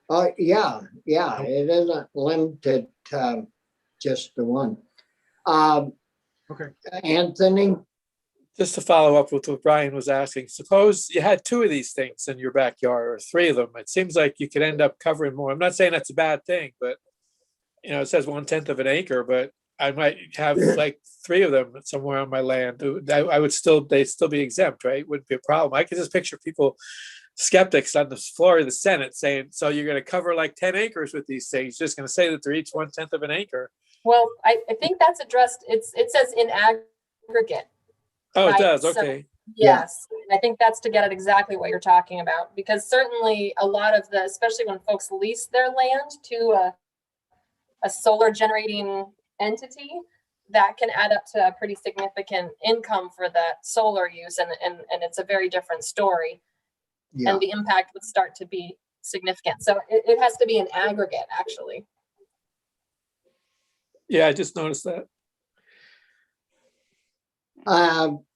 Oh, yeah, it isn't limited to just the one. Okay. Anthony? Just to follow up with what Brian was asking, suppose you had 2 of these things in your backyard or 3 of them. It seems like you could end up covering more. I'm not saying that's a bad thing, but it says 1/10 of an acre, but I might have like 3 of them somewhere on my land. They'd still be exempt, right? Wouldn't be a problem. I can just picture people, skeptics on the floor of the Senate saying, so you're going to cover like 10 acres with these things, just going to say that they're each 1/10 of an acre. Well, I think that's addressed. It says in aggregate. Oh, right? It does. So, Okay. yes. I think that's to get at exactly what you're talking about, because certainly a lot of especially when folks lease their land to a solar generating entity, that can add up to a pretty significant income for that solar use. And it's a very different story. Yeah. And the impact would start to be significant. So it has to be an aggregate, actually. Yeah, I just noticed that.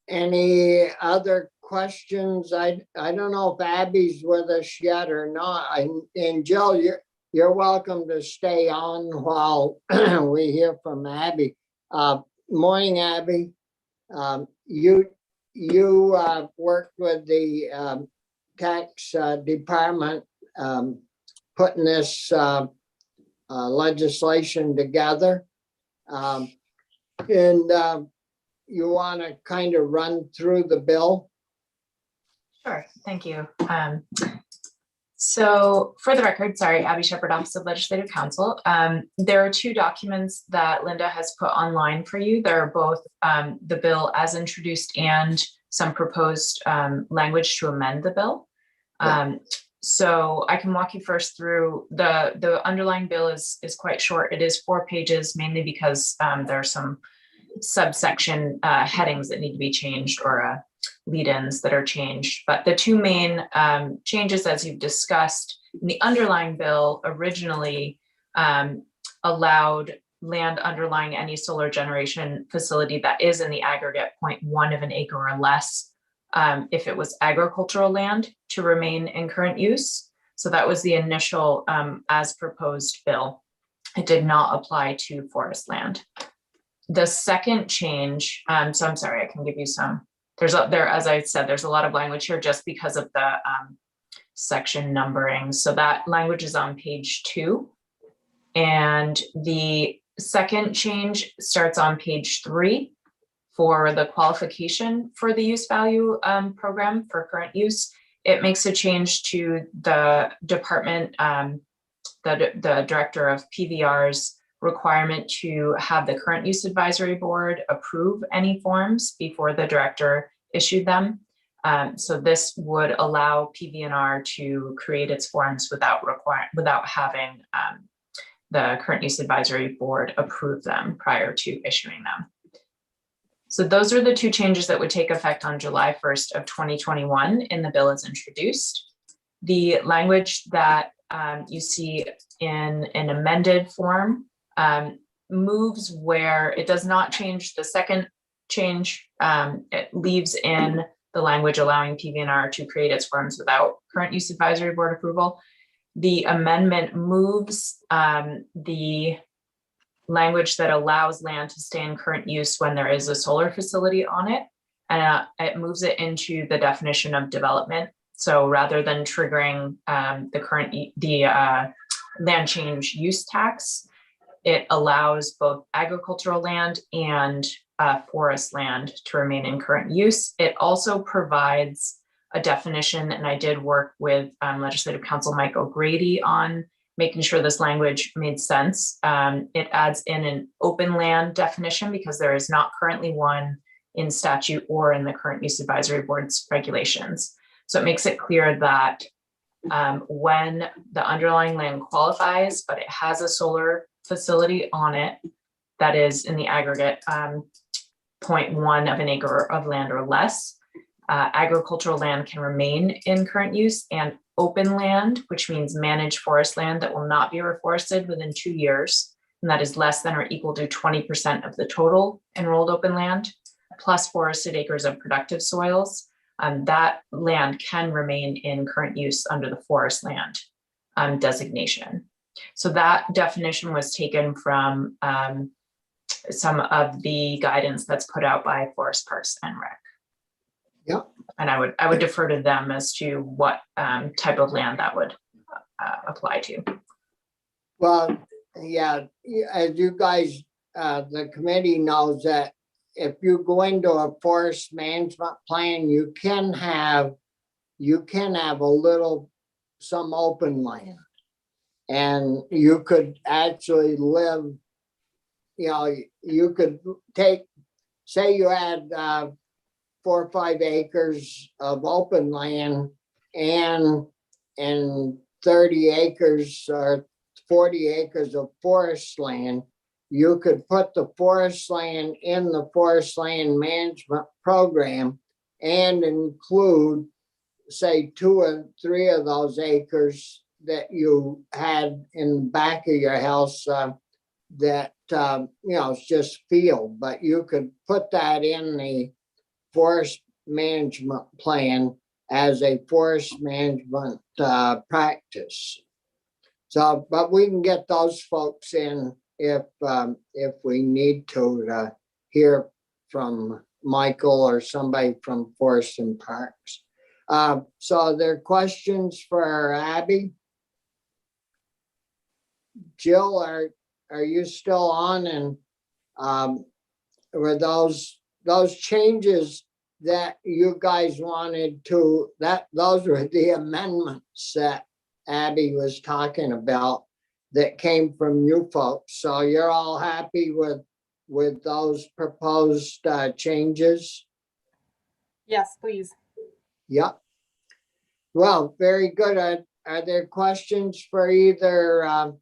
Any other questions? I don't know if Abby's with us yet or not. And Jill, you're welcome to stay on while we hear from Abby. Morning, Abby. You worked with the tax department putting this legislation together. You want to kind of run through the bill? Sure, thank you. So for the record, sorry, Abby Shepherd, Office of Legislative Counsel. There are two documents that Linda has put online for you. They're both the bill as introduced and some proposed language to amend the bill. So I can walk you first through the underlying bill is quite short. It is 4 pages, mainly because there are some subsection headings that need to be changed, or lead-ins that are changed. But the two main changes, as you've discussed, in the underlying bill originally allowed land underlying any solar generation facility that is in the aggregate 0.1 of an acre or less, if it was agricultural land, to remain in current use. So that was the initial as proposed bill. It did not apply to forest land. The second change, so I'm sorry, I can give you some. As I said, there's a lot of language here just because of the section numbering. So that language is on page 2. And the second change starts on page 3 for the qualification for the use value program for current use. It makes a change to the department, the director of PVR's requirement to have the current use advisory board approve any forms before the director issued them. So this would allow PVNR to create its forms without having the current use advisory board approve them prior to issuing them. So those are the two changes that would take effect on July 1st of 2021 in the bill as introduced. The language that you see in an amended form moves where it does not change the second change. It leaves in the language allowing PVNR to create its forms without current use advisory board approval. The amendment moves the language that allows land to stay in current use when there is a solar facility on it, and it moves it into the definition of development. So rather than triggering the land change use tax, it allows both agricultural land and forest land to remain in current use. It also provides a definition, and I did work with Legislative Counsel Mike O'Grady on making sure this language made sense. It adds in an open land definition because there is not currently one in statute or in the current use advisory board's regulations. So it makes it clear that when the underlying land qualifies, but it has a solar facility on it that is in the aggregate 0.1 of an acre of land or less, agricultural land can remain in current use, and open land, which means managed forest land that will not be reforested within 2 years, and that is less than or equal to 20% of the total enrolled open land, plus forested acres of productive soils, that land can remain in current use under the forest land designation. So that definition was taken from some of the guidance that's put out by Forest Parks and Rec. Yeah. And I would defer to them as to what type of land that would apply to. Well, yeah, as you guys, the committee knows that if you go into a forest management plan, you can have some open land. And you could actually live, you could say you had 4 or 5 acres of open land and 30 acres or 40 acres of forest land, you could put the forest land in the forest land management program and include, say, 2 or 3 of those acres that you had in the back of your house that, it's just field, but you could put that in the forest management plan as a forest management practice. So, but we can get those folks in if we need to hear from Michael or somebody from Forest and Parks. So there are questions for Abby? Jill, are you still on? And were those changes that you guys wanted to, those were the amendments that Abby was talking about that came from you folks. So you're all happy with those proposed changes? Yes, please. Yep. Well, very good. Are there questions for either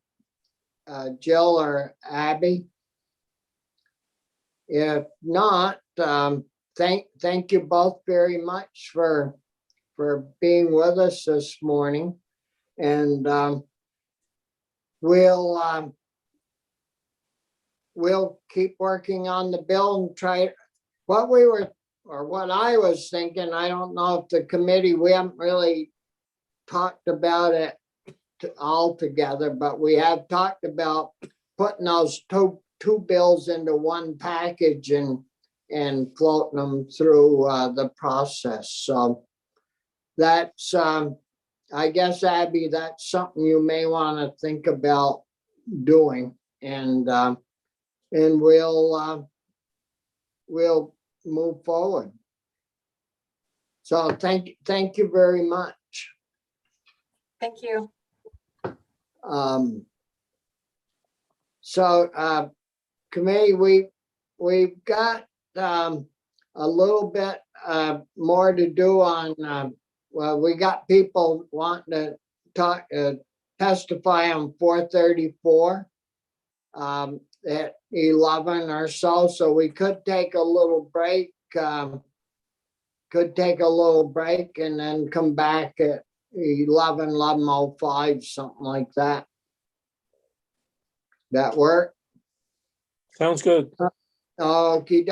Jill or Abby? If not, thank you both very much for being with us this morning. And we'll keep working on the bill and try what I was thinking. I don't know if the committee, we haven't really talked about it all together, but we have talked about putting those two bills into one package and floating them through the process. So that's, I guess, Abby, that's something you may want to think about doing, and we'll move forward. So thank you very much. Thank you. So committee, we've got a little bit more to do on, well, we got people wanting to talk, testify on 434 at 11 or so. So we could take a little break, and then come back at 11:05, something like that. That work? Sounds good. Okie doke.